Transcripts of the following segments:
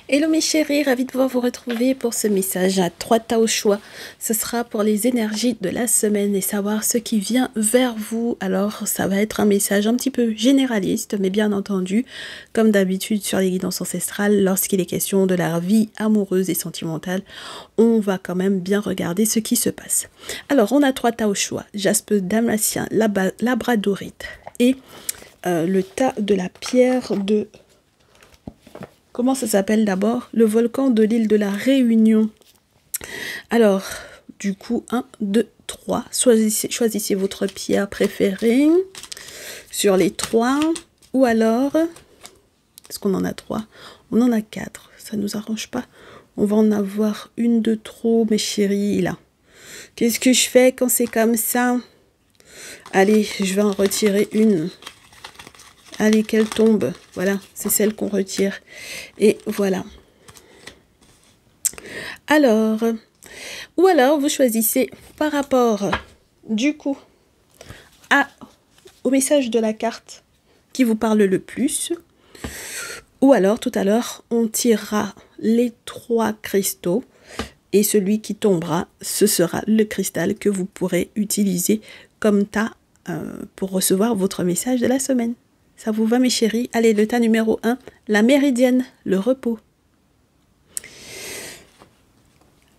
Hello mes chéris, ravi de pouvoir vous retrouver pour ce message à 3 tas au choix. Ce sera pour les énergies de la semaine et savoir ce qui vient vers vous. Alors ça va être un message un petit peu généraliste, mais bien entendu, comme d'habitude sur les guidances ancestrales, lorsqu'il est question de la vie amoureuse et sentimentale, on va quand même bien regarder ce qui se passe. Alors on a 3 tas au choix, jaspe damascien, labradorite et le tas de la pierre de... Comment ça s'appelle d'abord? Le volcan de l'île de la Réunion. Alors, du coup, 1, 2, 3. Choisissez votre pierre préférée sur les 3. Ou alors, est-ce qu'on en a 3? On en a 4. Ça ne nous arrange pas. On va en avoir une de trop, mes chéris, là. Qu'est-ce que je fais quand c'est comme ça? Allez, je vais en retirer une. Allez, qu'elle tombe. Voilà, c'est celle qu'on retire. Et voilà. Alors, ou alors vous choisissez par rapport, du coup, au message de la carte qui vous parle le plus. Ou alors, tout à l'heure, on tirera les 3 cristaux. Et celui qui tombera, ce sera le cristal que vous pourrez utiliser comme tas pour recevoir votre message de la semaine. Ça vous va mes chéris? Allez, le tas numéro 1, la méridienne, le repos.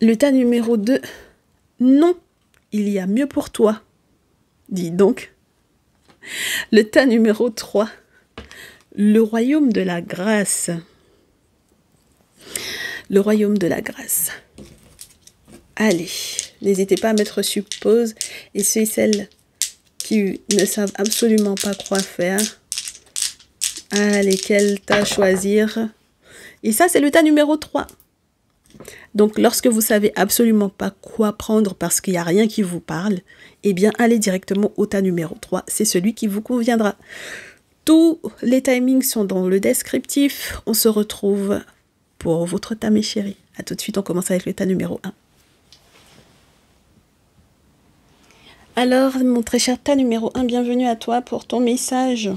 Le tas numéro 2, non, il y a mieux pour toi. Dis donc. Le tas numéro 3, le royaume de la grâce. Le royaume de la grâce. Allez, n'hésitez pas à mettre sur pause. Et ceux et celles qui ne savent absolument pas quoi faire, allez, quel tas choisir? Et ça, c'est le tas numéro 3. Donc, lorsque vous savez absolument pas quoi prendre parce qu'il n'y a rien qui vous parle, eh bien, allez directement au tas numéro 3. C'est celui qui vous conviendra. Tous les timings sont dans le descriptif. On se retrouve pour votre tas, mes chéris. A tout de suite, on commence avec le tas numéro 1. Alors, mon très cher tas numéro 1, bienvenue à toi pour ton message.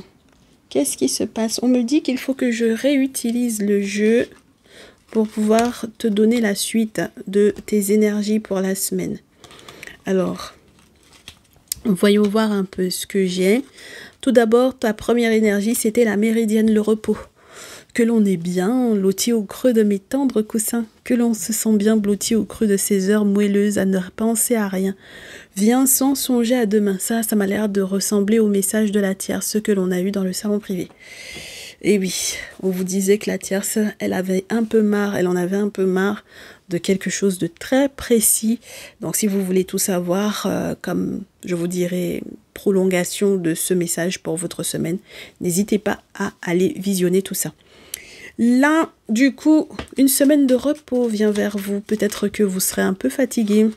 Qu'est-ce qui se passe? On me dit qu'il faut que je réutilise le jeu pour pouvoir te donner la suite de tes énergies pour la semaine. Alors, voyons voir un peu ce que j'ai. Tout d'abord, ta première énergie, c'était la méridienne, le repos. Que l'on est bien lotti au creux de mes tendres coussins, que l'on se sent bien blotti au creux de ces heures moelleuses à ne penser à rien. Viens sans songer à demain. Ça m'a l'air de ressembler au message de la tierce que l'on a eu dans le salon privé. Et oui, on vous disait que la tierce, elle en avait un peu marre de quelque chose de très précis. Donc si vous voulez tout savoir, comme je vous dirai, prolongation de ce message pour votre semaine, n'hésitez pas à aller visionner tout ça. Là, du coup, une semaine de repos vient vers vous. Peut-être que vous serez un peu fatigué.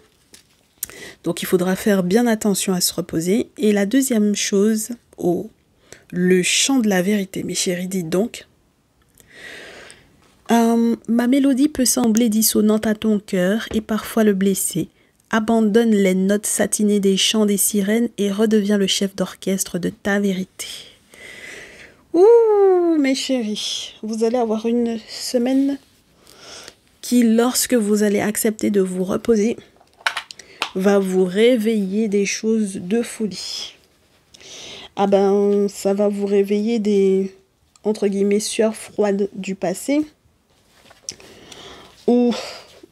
Donc il faudra faire bien attention à se reposer. Et la deuxième chose, le chant de la vérité, mes chéris, dites donc. Ma mélodie peut sembler dissonante à ton cœur et parfois le blesser. Abandonne les notes satinées des chants des sirènes et redeviens le chef d'orchestre de ta vérité. Ouh, mes chéris, vous allez avoir une semaine qui, lorsque vous allez accepter de vous reposer, va vous réveiller des choses de folie. Ah ben, ça va vous réveiller des, entre guillemets, sueurs froides du passé, où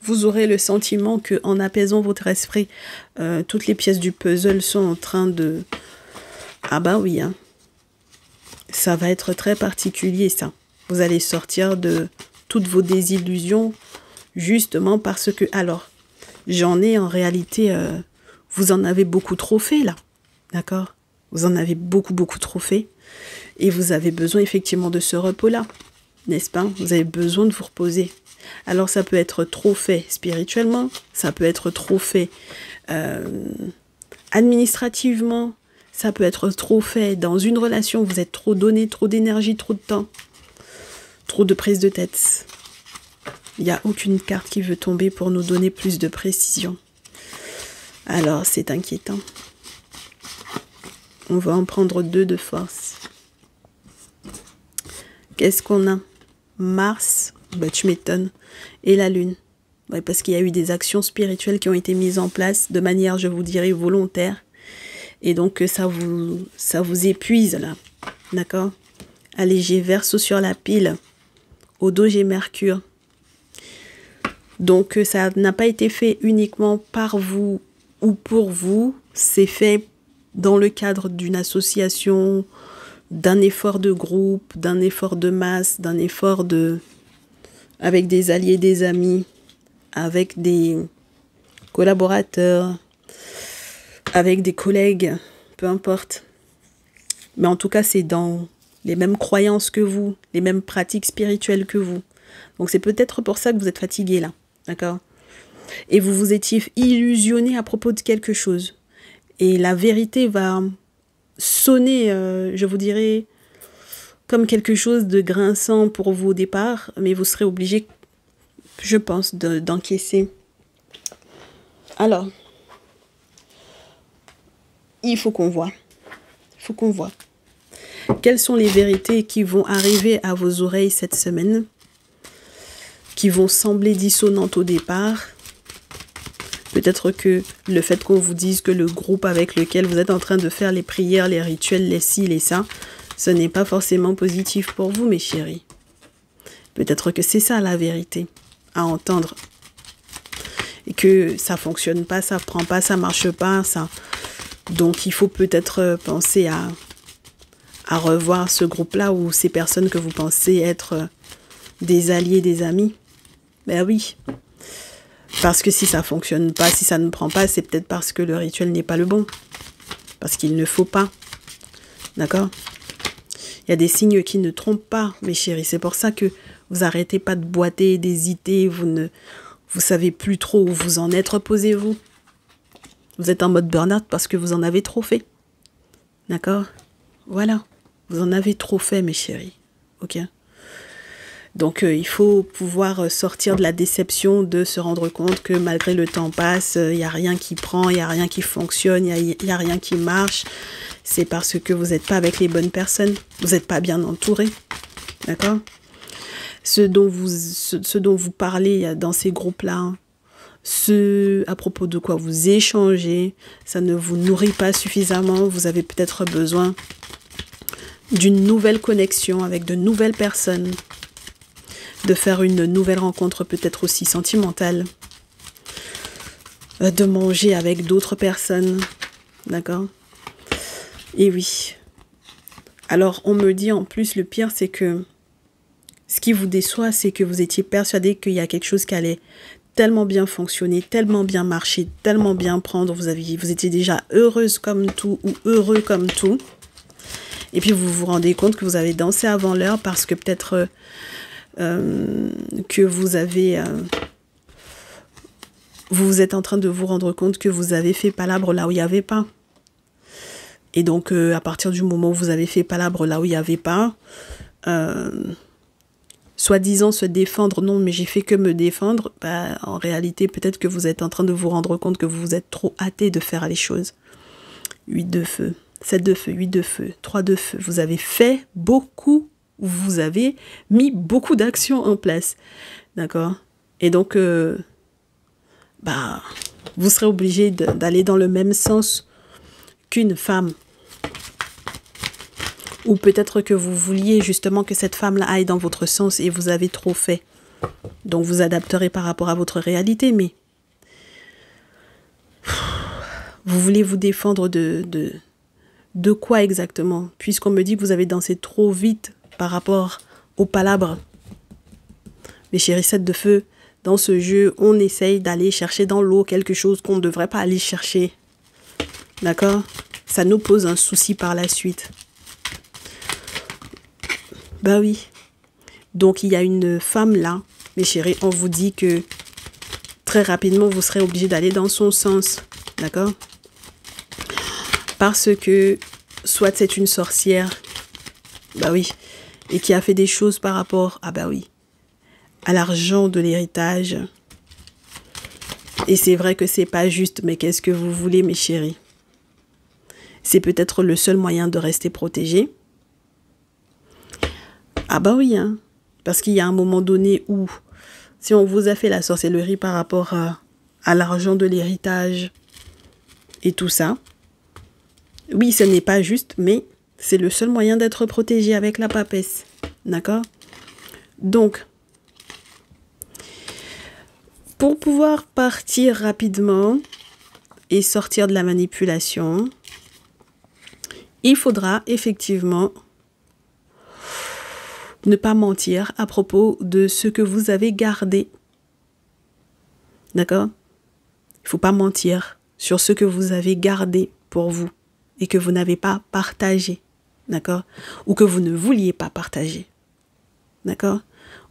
vous aurez le sentiment que, en apaisant votre esprit, toutes les pièces du puzzle sont en train de... Ah ben oui, hein. Ça va être très particulier, ça. Vous allez sortir de toutes vos désillusions, justement parce que... Alors, j'en ai en réalité... vous en avez beaucoup trop fait, là. D'accord? Vous en avez beaucoup trop fait. Et vous avez besoin, effectivement, de ce repos-là. N'est-ce pas? Vous avez besoin de vous reposer. Alors, ça peut être trop fait spirituellement. Ça peut être trop fait administrativement. Ça peut être trop fait dans une relation, vous êtes trop donné, trop d'énergie, trop de temps, trop de prise de tête. Il n'y a aucune carte qui veut tomber pour nous donner plus de précision. Alors, c'est inquiétant. On va en prendre 2 de force. Qu'est-ce qu'on a? Mars Bah, tu m'étonnes. Et la lune. Ouais, parce qu'il y a eu des actions spirituelles qui ont été mises en place de manière, je vous dirais, volontaire. Et donc, ça vous épuise, là. D'accord? Allez, j'ai Verseau sur la pile. Au dos, j'ai Mercure. Donc, ça n'a pas été fait uniquement par vous ou pour vous. C'est fait dans le cadre d'une association, d'un effort de groupe, d'un effort de masse, d'un effort avec des alliés, des amis, avec des collaborateurs, avec des collègues, peu importe. Mais en tout cas, c'est dans les mêmes croyances que vous, les mêmes pratiques spirituelles que vous. Donc c'est peut-être pour ça que vous êtes fatigué là, d'accord? Et vous vous étiez illusionné à propos de quelque chose. Et la vérité va sonner, je vous dirais, comme quelque chose de grinçant pour vous au départ, mais vous serez obligé, je pense, d'encaisser. Alors, il faut qu'on voit. Il faut qu'on voit. Quelles sont les vérités qui vont arriver à vos oreilles cette semaine, qui vont sembler dissonantes au départ? Peut-être que le fait qu'on vous dise que le groupe avec lequel vous êtes en train de faire les prières, les rituels, les ci, les ça, ce n'est pas forcément positif pour vous, mes chéris. Peut-être que c'est ça la vérité à entendre. Et que ça fonctionne pas, ça prend pas, ça marche pas, ça. Donc il faut peut-être penser à revoir ce groupe-là ou ces personnes que vous pensez être des alliés, des amis. Ben oui. Parce que si ça fonctionne pas, si ça ne prend pas, c'est peut-être parce que le rituel n'est pas le bon. Parce qu'il ne faut pas. D'accord? Il y a des signes qui ne trompent pas, mes chéris. C'est pour ça que vous arrêtez pas de boiter, d'hésiter. Vous savez plus trop où vous en êtes. Reposez-vous. Vous êtes en mode burn-out parce que vous en avez trop fait. D'accord? Voilà. Vous en avez trop fait, mes chéris. Ok? Donc, il faut pouvoir sortir de la déception, de se rendre compte que malgré le temps passe, il n'y a rien qui prend, il n'y a rien qui fonctionne, il n'y a rien qui marche. C'est parce que vous n'êtes pas avec les bonnes personnes. Vous n'êtes pas bien entouré. D'accord? Ce dont vous parlez dans ces groupes-là, ce à propos de quoi vous échangez, ça ne vous nourrit pas suffisamment. Vous avez peut-être besoin d'une nouvelle connexion avec de nouvelles personnes, de faire une nouvelle rencontre peut-être aussi sentimentale, de manger avec d'autres personnes, d'accord? Et oui. Alors, on me dit en plus, le pire, c'est que ce qui vous déçoit, c'est que vous étiez persuadé qu'il y a quelque chose qui allait tellement bien fonctionner, tellement bien marcher, tellement bien prendre. Vous étiez déjà heureuse comme tout ou heureux comme tout. Et puis, vous vous rendez compte que vous avez dansé avant l'heure parce que peut-être que vous êtes en train de vous rendre compte que vous avez fait palabre là où il n'y avait pas. Et donc, à partir du moment où vous avez fait palabre là où il n'y avait pas, soi-disant se défendre, non, mais j'ai fait que me défendre, bah, en réalité, peut-être que vous êtes en train de vous rendre compte que vous êtes trop hâté de faire les choses. 8 de feu, 7 de feu, 8 de feu, 3 de feu. Vous avez fait beaucoup, vous avez mis beaucoup d'actions en place. D'accord? Et donc, bah, vous serez obligé d'aller dans le même sens qu'une femme. Ou peut-être que vous vouliez justement que cette femme-là aille dans votre sens et vous avez trop fait. Donc vous adapterez par rapport à votre réalité, mais vous voulez vous défendre de quoi exactement? Puisqu'on me dit que vous avez dansé trop vite par rapport au palabre. Mes chéris, 7 de feu, dans ce jeu, on essaye d'aller chercher dans l'eau quelque chose qu'on ne devrait pas aller chercher. D'accord? Ça nous pose un souci par la suite. Bah oui. Donc, il y a une femme là, mes chéris, on vous dit que très rapidement, vous serez obligé d'aller dans son sens. D'accord? Parce que, soit c'est une sorcière, bah oui, et qui a fait des choses par rapport, ah bah oui, à l'argent de l'héritage. Et c'est vrai que c'est pas juste, mais qu'est-ce que vous voulez, mes chéris? C'est peut-être le seul moyen de rester protégé. Ah bah oui, hein. Parce qu'il y a un moment donné où, si on vous a fait la sorcellerie par rapport à l'argent de l'héritage et tout ça, oui, ce n'est pas juste, mais c'est le seul moyen d'être protégé avec la papesse. D'accord? Donc, pour pouvoir partir rapidement et sortir de la manipulation, il faudra effectivement ne pas mentir à propos de ce que vous avez gardé. D'accord? Il ne faut pas mentir sur ce que vous avez gardé pour vous et que vous n'avez pas partagé. D'accord? Ou que vous ne vouliez pas partager. D'accord?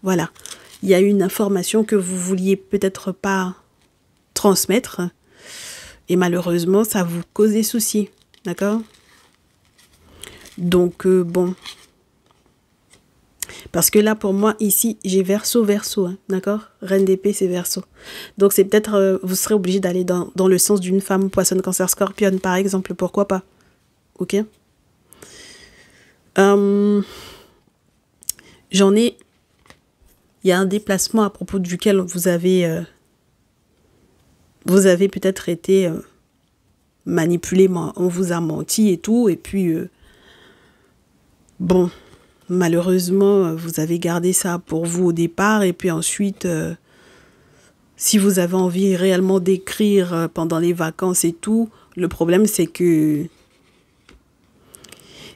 Voilà. Il y a une information que vous vouliez peut-être pas transmettre et malheureusement, ça vous cause des soucis. D'accord? Donc, bon. Parce que là, pour moi, ici, j'ai verso, hein, d'accord? Reine d'épée, c'est verso. Donc, c'est peut-être, vous serez obligé d'aller dans le sens d'une femme poisson, cancer, scorpion, par exemple. Pourquoi pas? Ok? J'en ai... Il y a un déplacement à propos duquel vous avez peut-être été manipulé, on vous a menti et tout, et puis, bon... Malheureusement, vous avez gardé ça pour vous au départ et puis ensuite, si vous avez envie réellement d'écrire pendant les vacances et tout, le problème c'est que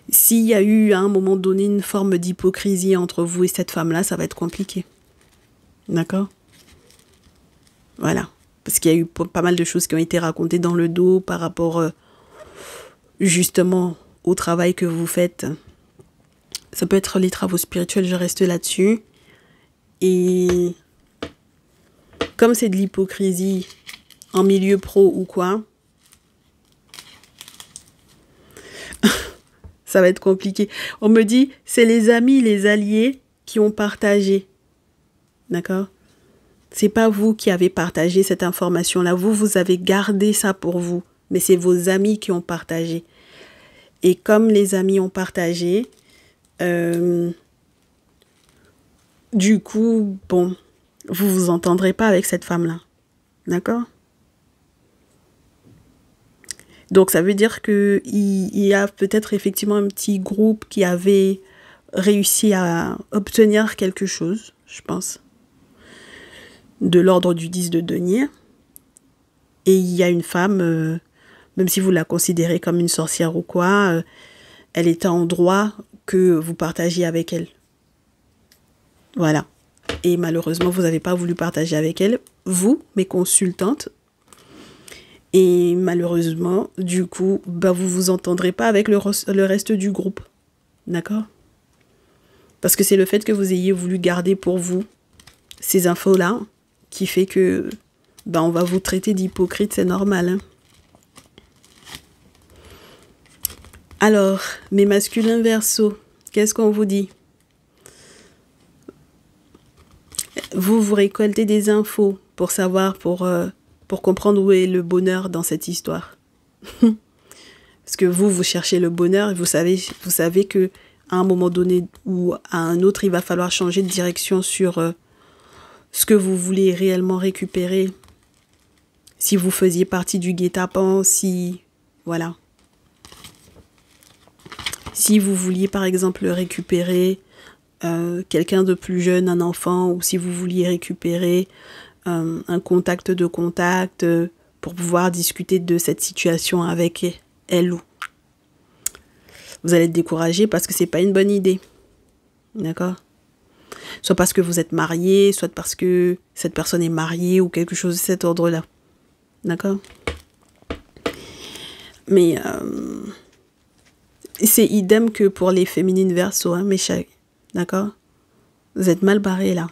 s'il y a eu à un moment donné une forme d'hypocrisie entre vous et cette femme-là, ça va être compliqué. D'accord? Voilà. Parce qu'il y a eu pas mal de choses qui ont été racontées dans le dos par rapport justement au travail que vous faites. Ça peut être les travaux spirituels, je reste là-dessus. Et comme c'est de l'hypocrisie en milieu pro ou quoi, ça va être compliqué. On me dit, c'est les amis, les alliés qui ont partagé. D'accord? C'est pas vous qui avez partagé cette information-là. Vous avez gardé ça pour vous. Mais c'est vos amis qui ont partagé. Et comme les amis ont partagé... du coup, bon, vous vous entendrez pas avec cette femme-là. D'accord? Donc, ça veut dire qu'il y a peut-être effectivement un petit groupe qui avait réussi à obtenir quelque chose, je pense, de l'ordre du 10 de denier. Et il y a une femme, même si vous la considérez comme une sorcière ou quoi, elle était en droit que vous partagiez avec elle. Voilà. Et malheureusement, vous n'avez pas voulu partager avec elle, vous, mes consultantes. Et malheureusement, du coup, bah, vous ne vous entendrez pas avec le reste du groupe. D'accord? Parce que c'est le fait que vous ayez voulu garder pour vous ces infos-là qui fait que bah, on va vous traiter d'hypocrite, c'est normal. Hein? Alors, mes masculins verso, qu'est-ce qu'on vous dit? Vous récoltez des infos pour savoir, pour comprendre où est le bonheur dans cette histoire. Parce que vous cherchez le bonheur et vous savez que à un moment donné ou à un autre, il va falloir changer de direction sur ce que vous voulez réellement récupérer. Si vous faisiez partie du guet-apens, voilà. Si vous vouliez par exemple récupérer quelqu'un de plus jeune, un enfant, ou si vous vouliez récupérer un contact pour pouvoir discuter de cette situation avec elle ou vous allez être découragé parce que c'est pas une bonne idée. D'accord? Soit parce que vous êtes marié, soit parce que cette personne est mariée ou quelque chose de cet ordre-là. D'accord? Mais c'est idem que pour les féminines verso, hein, mes chéris. D'accord? Vous êtes mal barrés là.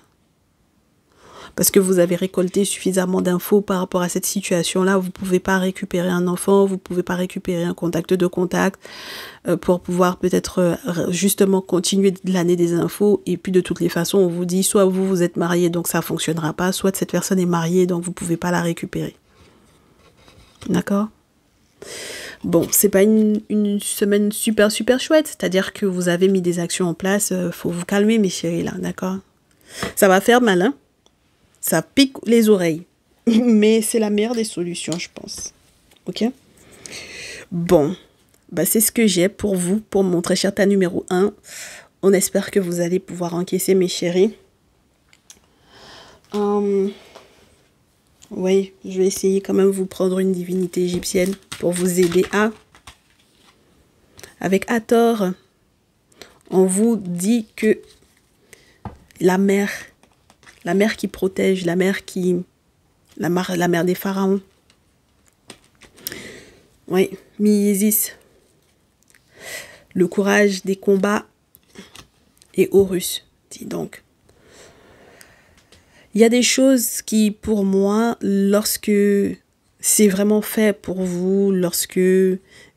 Parce que vous avez récolté suffisamment d'infos par rapport à cette situation-là. Vous ne pouvez pas récupérer un enfant, vous ne pouvez pas récupérer un contact pour pouvoir peut-être justement continuer de glaner des infos. Et puis de toutes les façons, on vous dit soit vous êtes marié donc ça ne fonctionnera pas, soit cette personne est mariée donc vous ne pouvez pas la récupérer. D'accord? Bon, c'est pas une semaine super chouette, c'est-à-dire que vous avez mis des actions en place, faut vous calmer mes chéris là, d'accord? Ça va faire mal, hein? Ça pique les oreilles. Mais c'est la meilleure des solutions, je pense. Ok? Bon, bah c'est ce que j'ai pour vous, pour mon très cher tas numéro 1. On espère que vous allez pouvoir encaisser, mes chéris. Oui, je vais essayer quand même de vous prendre une divinité égyptienne pour vous aider à... Avec Hathor, on vous dit que la mère qui protège, la mère des pharaons. Oui, Mi-Isis, le courage des combats et Horus, dis donc. Il y a des choses qui, pour moi, lorsque c'est vraiment fait pour vous, lorsque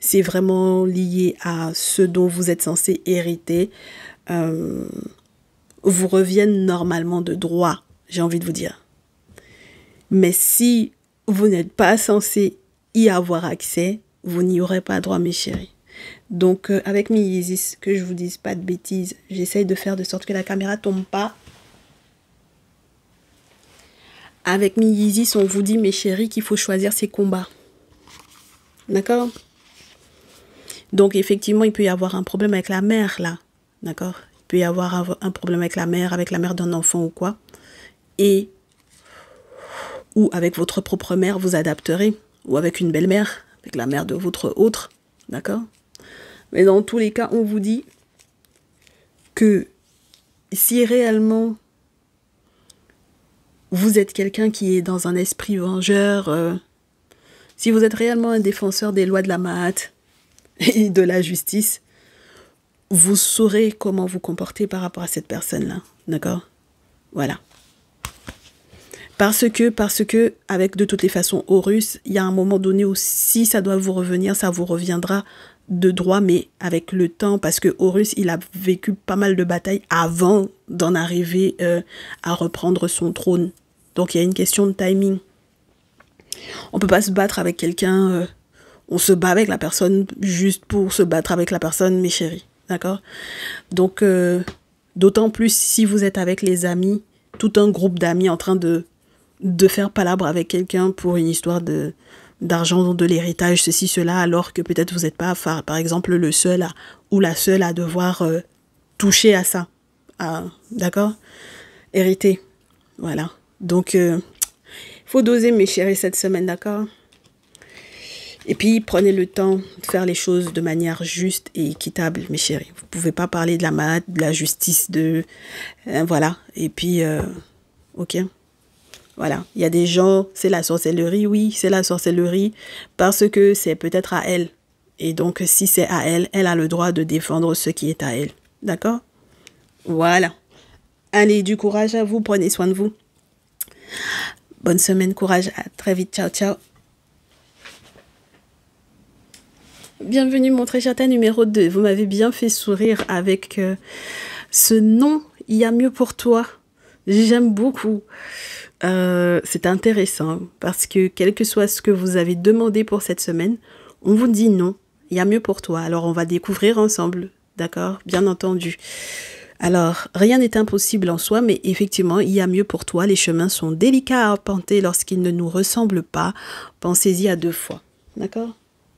c'est vraiment lié à ce dont vous êtes censé hériter, vous reviennent normalement de droit, j'ai envie de vous dire. Mais si vous n'êtes pas censé y avoir accès, vous n'y aurez pas droit, mes chéris. Donc, avec Mi-Isis, que je vous dise pas de bêtises, j'essaye de faire de sorte que la caméra tombe pas. Avec Mi-Isis, on vous dit, mes chéris, qu'il faut choisir ses combats. D'accord? Donc, effectivement, il peut y avoir un problème avec la mère, là. D'accord? Il peut y avoir un problème avec la mère d'un enfant ou quoi. Ou avec votre propre mère, vous adapterez. Ou avec une belle-mère, avec la mère de votre autre. D'accord? Mais dans tous les cas, on vous dit que si réellement vous êtes quelqu'un qui est dans un esprit vengeur, si vous êtes réellement un défenseur des lois de la Ma'at et de la justice, vous saurez comment vous comporter par rapport à cette personne-là. D'accord? Voilà. Parce que, avec de toutes les façons, Horus, il y a un moment donné où si ça doit vous revenir, ça vous reviendra de droit, mais avec le temps, parce que Horus, il a vécu pas mal de batailles avant d'en arriver à reprendre son trône. Donc, il y a une question de timing. On peut pas se battre avec quelqu'un, on se bat avec la personne juste pour se battre avec la personne, mes chéris. D'accord? Donc, d'autant plus si vous êtes avec les amis, tout un groupe d'amis en train de faire palabre avec quelqu'un pour une histoire d'argent, de l'héritage, ceci, cela, alors que peut-être vous n'êtes pas, par exemple, le seul ou la seule à devoir toucher à ça. D'accord? Hériter. Voilà. Donc, il faut doser, mes chéris, cette semaine, d'accord? Et puis, prenez le temps de faire les choses de manière juste et équitable, mes chéris. Vous ne pouvez pas parler de la maths, de la justice, voilà. Et puis, ok? Voilà. Il y a des gens, c'est la sorcellerie, oui, c'est la sorcellerie, parce que c'est peut-être à elle. Et donc, si c'est à elle, elle a le droit de défendre ce qui est à elle. D'accord? Voilà. Allez, du courage à vous, prenez soin de vous. Bonne semaine, courage, à très vite, ciao, ciao. Bienvenue, mon très cher tas numéro 2. Vous m'avez bien fait sourire avec ce nom, il y a mieux pour toi. J'aime beaucoup. C'est intéressant parce que quel que soit ce que vous avez demandé pour cette semaine, on vous dit non, il y a mieux pour toi. Alors, on va découvrir ensemble, d'accord? Bien entendu. Alors, rien n'est impossible en soi, mais effectivement, il y a mieux pour toi. Les chemins sont délicats à arpenter lorsqu'ils ne nous ressemblent pas. Pensez-y à 2 fois, d'accord?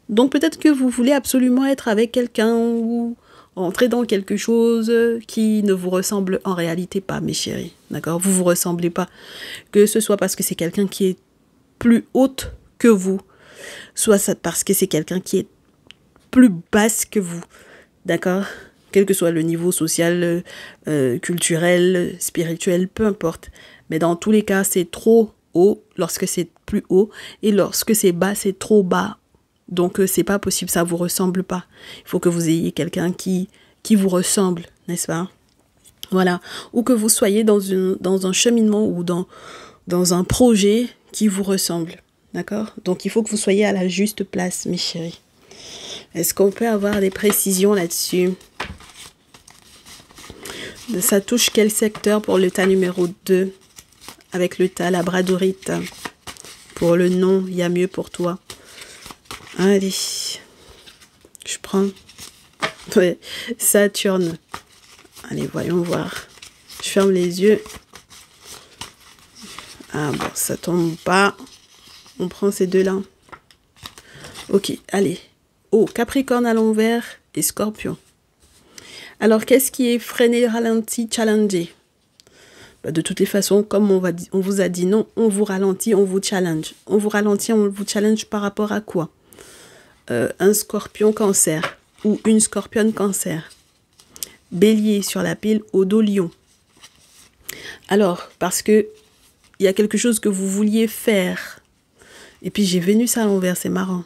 Donc, peut-être que vous voulez absolument être avec quelqu'un ou entrer dans quelque chose qui ne vous ressemble en réalité pas, mes chéris, d'accord? Vous vous ressemblez pas. Que ce soit parce que c'est quelqu'un qui est plus haute que vous, soit parce que c'est quelqu'un qui est plus basse que vous, d'accord? Quel que soit le niveau social, culturel, spirituel, peu importe. Mais dans tous les cas, c'est trop haut lorsque c'est plus haut. Et lorsque c'est bas, c'est trop bas. Donc, c'est pas possible, ça vous ressemble pas. Il faut que vous ayez quelqu'un qui vous ressemble, n'est-ce pas? Voilà. Ou que vous soyez dans un cheminement ou dans un projet qui vous ressemble. D'accord? Donc, il faut que vous soyez à la juste place, mes chéris. Est-ce qu'on peut avoir des précisions là-dessus? Ça touche quel secteur pour le tas numéro 2? Avec le tas labradorite. Pour le nom, il y a mieux pour toi. Allez. Je prends. Ouais. Saturne. Allez, voyons voir. Je ferme les yeux. Ah bon, ça tombe pas. On prend ces deux-là. Ok, allez. Oh, Capricorne à l'envers et Scorpion. Alors, qu'est-ce qui est freiné, ralenti, challengé? Bah, de toutes les façons, comme on vous a dit non, on vous ralentit, on vous challenge. On vous ralentit, on vous challenge par rapport à quoi? Un Scorpion Cancer ou une Scorpionne Cancer. Bélier sur la pile, au dos Lion. Alors, parce que il y a quelque chose que vous vouliez faire. Et puis j'ai Vénus à l'envers, c'est marrant.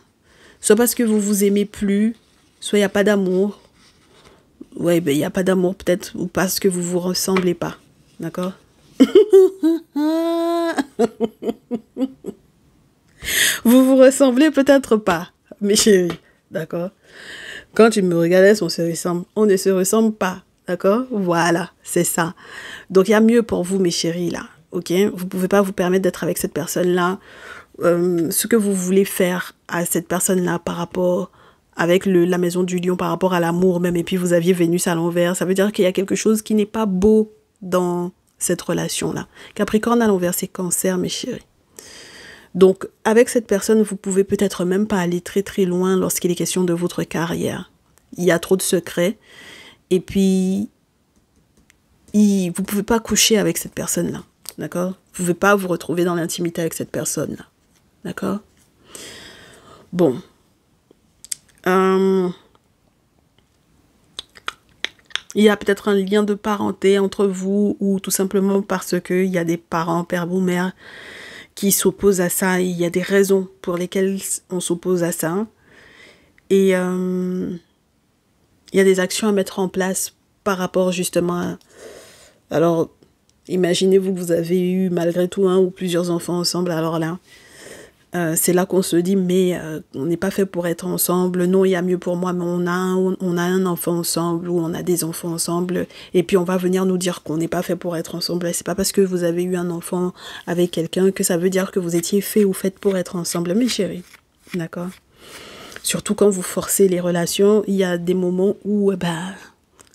Soit parce que vous vous aimez plus, soit il n'y a pas d'amour. Ouais, ben il n'y a pas d'amour peut-être, ou parce que vous vous ressemblez pas. D'accord? Vous vous ressemblez peut-être pas, mes chéris. D'accord? Quand tu me regardais, on se ressemble. On ne se ressemble pas. D'accord? Voilà, c'est ça. Donc, il y a mieux pour vous, mes chéris, là. Ok? Vous ne pouvez pas vous permettre d'être avec cette personne-là. Ce que vous voulez faire à cette personne-là par rapport avec la maison du lion, par rapport à l'amour même, et puis vous aviez Vénus à l'envers, ça veut dire qu'il y a quelque chose qui n'est pas beau dans cette relation-là. Capricorne à l'envers, c'est Cancer, mes chéris. Donc, avec cette personne, vous pouvez peut-être même pas aller très très loin lorsqu'il est question de votre carrière. Il y a trop de secrets. Et puis, vous pouvez pas coucher avec cette personne-là. D'accord? Vous pouvez pas vous retrouver dans l'intimité avec cette personne-là. D'accord? Bon. Il y a peut-être un lien de parenté entre vous ou tout simplement parce qu'il y a des parents, père ou mère, qui s'opposent à ça. Il y a des raisons pour lesquelles on s'oppose à ça. Et il y a des actions à mettre en place par rapport justement à... Alors, imaginez-vous que vous avez eu malgré tout un ou plusieurs enfants ensemble. Alors là, c'est là qu'on se dit, mais on n'est pas fait pour être ensemble. Non, il y a mieux pour moi, mais on a un enfant ensemble ou on a des enfants ensemble. Et puis on va venir nous dire qu'on n'est pas fait pour être ensemble. Et c'est pas parce que vous avez eu un enfant avec quelqu'un que ça veut dire que vous étiez fait ou faite pour être ensemble, mes chéris. D'accord? Surtout quand vous forcez les relations, il y a des moments où,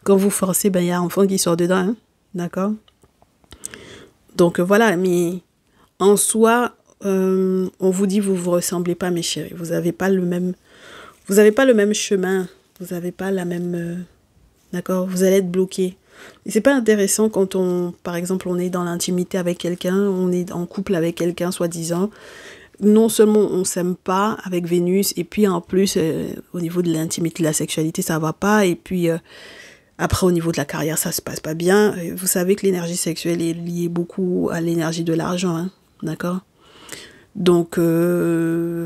quand vous forcez, il y a un enfant qui sort dedans. Hein? D'accord? Donc voilà, mais en soi, on vous dit vous vous ressemblez pas, mes chéris. Vous n'avez pas le même chemin. Vous n'avez pas la même... d'accord? Vous allez être bloqué. Et c'est pas intéressant quand par exemple, on est dans l'intimité avec quelqu'un, on est en couple avec quelqu'un, soi-disant. Non seulement on s'aime pas avec Vénus, et puis en plus, au niveau de l'intimité, de la sexualité, ça va pas. Et puis... après, au niveau de la carrière, ça se passe pas bien. Vous savez que l'énergie sexuelle est liée beaucoup à l'énergie de l'argent, hein, d'accord? Donc,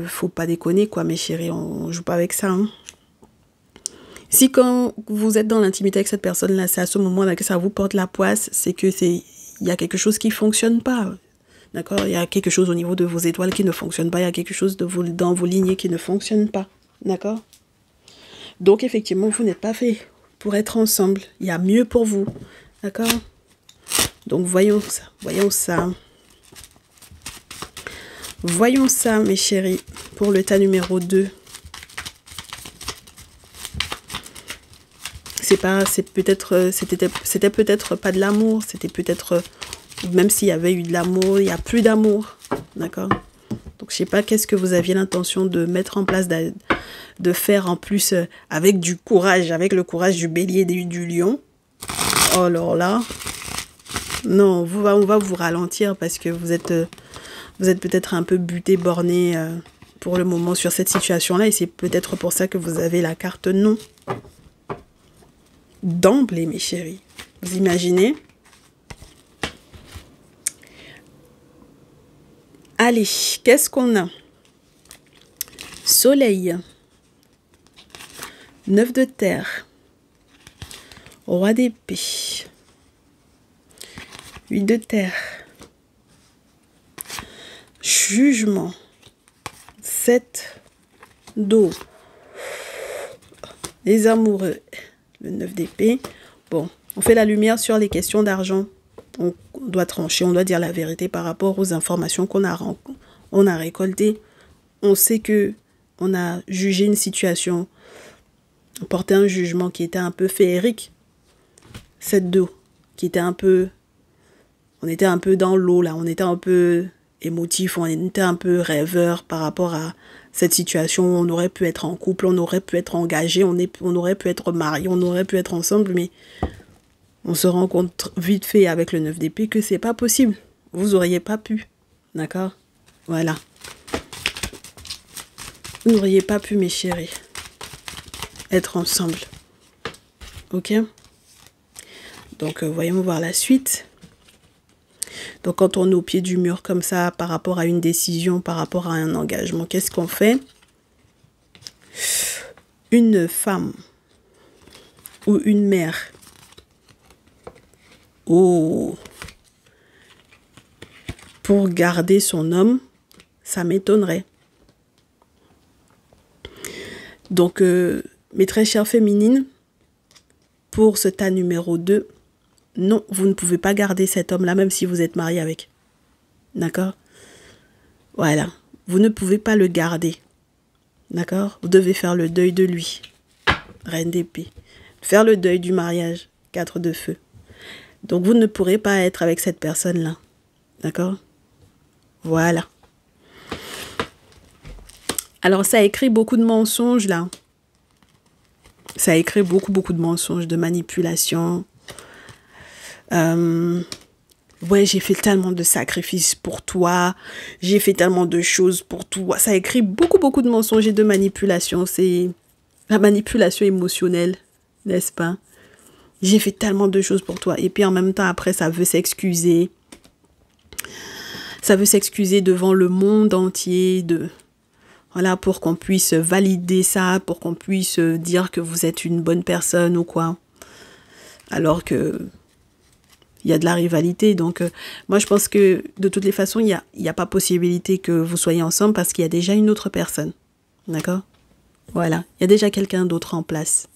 faut pas déconner, quoi, mes chéris, on joue pas avec ça. Hein. Si quand vous êtes dans l'intimité avec cette personne-là, c'est à ce moment-là que ça vous porte la poisse, c'est que il y a quelque chose qui fonctionne pas, d'accord? Il y a quelque chose au niveau de vos étoiles qui ne fonctionne pas, il y a quelque chose dans vos lignées qui ne fonctionne pas, d'accord? Donc, effectivement, vous n'êtes pas fait pour être ensemble. Il y a mieux pour vous. D'accord? Donc, voyons ça. Voyons ça. Voyons ça, mes chéris, pour le tas numéro 2. C'était peut-être pas de l'amour. C'était peut-être, même s'il y avait eu de l'amour, il n'y a plus d'amour. D'accord? Donc, je sais pas qu'est-ce que vous aviez l'intention de mettre en place, de faire en plus avec du courage, avec le courage du bélier et du lion. Oh, alors là, non, on va vous ralentir parce que vous êtes peut-être un peu buté, borné pour le moment sur cette situation-là. Et c'est peut-être pour ça que vous avez la carte non. D'emblée, mes chéris. Vous imaginez? Allez, qu'est-ce qu'on a? Soleil. 9 de terre. Roi d'épée. 8 de terre. Jugement. 7 d'eau. Les amoureux. Le 9 d'épée. Bon, on fait la lumière sur les questions d'argent. On doit trancher, on doit dire la vérité par rapport aux informations qu'on a récoltées. On sait que on a jugé une situation, porté un jugement qui était un peu féerique. 7 d'eau, qui était un peu... On était un peu dans l'eau, là. On était un peu émotif, on était un peu rêveur par rapport à cette situation. On aurait pu être en couple, on aurait pu être engagé, on aurait pu être marié, on aurait pu être ensemble, mais on se rend compte vite fait avec le 9 d'épée que c'est pas possible. Vous auriez pas pu, d'accord? Voilà. Vous n'auriez pas pu, mes chéris, être ensemble. Ok? Donc, voyons voir la suite. Donc, quand on est au pied du mur comme ça, par rapport à une décision, par rapport à un engagement, qu'est-ce qu'on fait? Une femme ou une mère. Oh! Pour garder son homme, ça m'étonnerait. Donc, mes très chères féminines, pour ce tas numéro 2, non, vous ne pouvez pas garder cet homme-là, même si vous êtes marié avec. D'accord? Voilà. Vous ne pouvez pas le garder. D'accord? Vous devez faire le deuil de lui. Reine d'épée. Faire le deuil du mariage. 4 de feu. Donc, vous ne pourrez pas être avec cette personne-là. D'accord? Voilà. Alors, ça écrit beaucoup de mensonges, là. Ça écrit beaucoup de mensonges, de manipulation. Ouais, j'ai fait tellement de sacrifices pour toi. J'ai fait tellement de choses pour toi. Ça écrit beaucoup de mensonges et de manipulation. C'est la manipulation émotionnelle, n'est-ce pas? J'ai fait tellement de choses pour toi. Et puis en même temps, après, ça veut s'excuser. Ça veut s'excuser devant le monde entier. Voilà, pour qu'on puisse valider ça, pour qu'on puisse dire que vous êtes une bonne personne ou quoi. Alors que il y a de la rivalité. Donc, moi, je pense que de toutes les façons, il y a pas possibilité que vous soyez ensemble parce qu'il y a déjà une autre personne. D'accord? Voilà. Il y a déjà quelqu'un d'autre en place.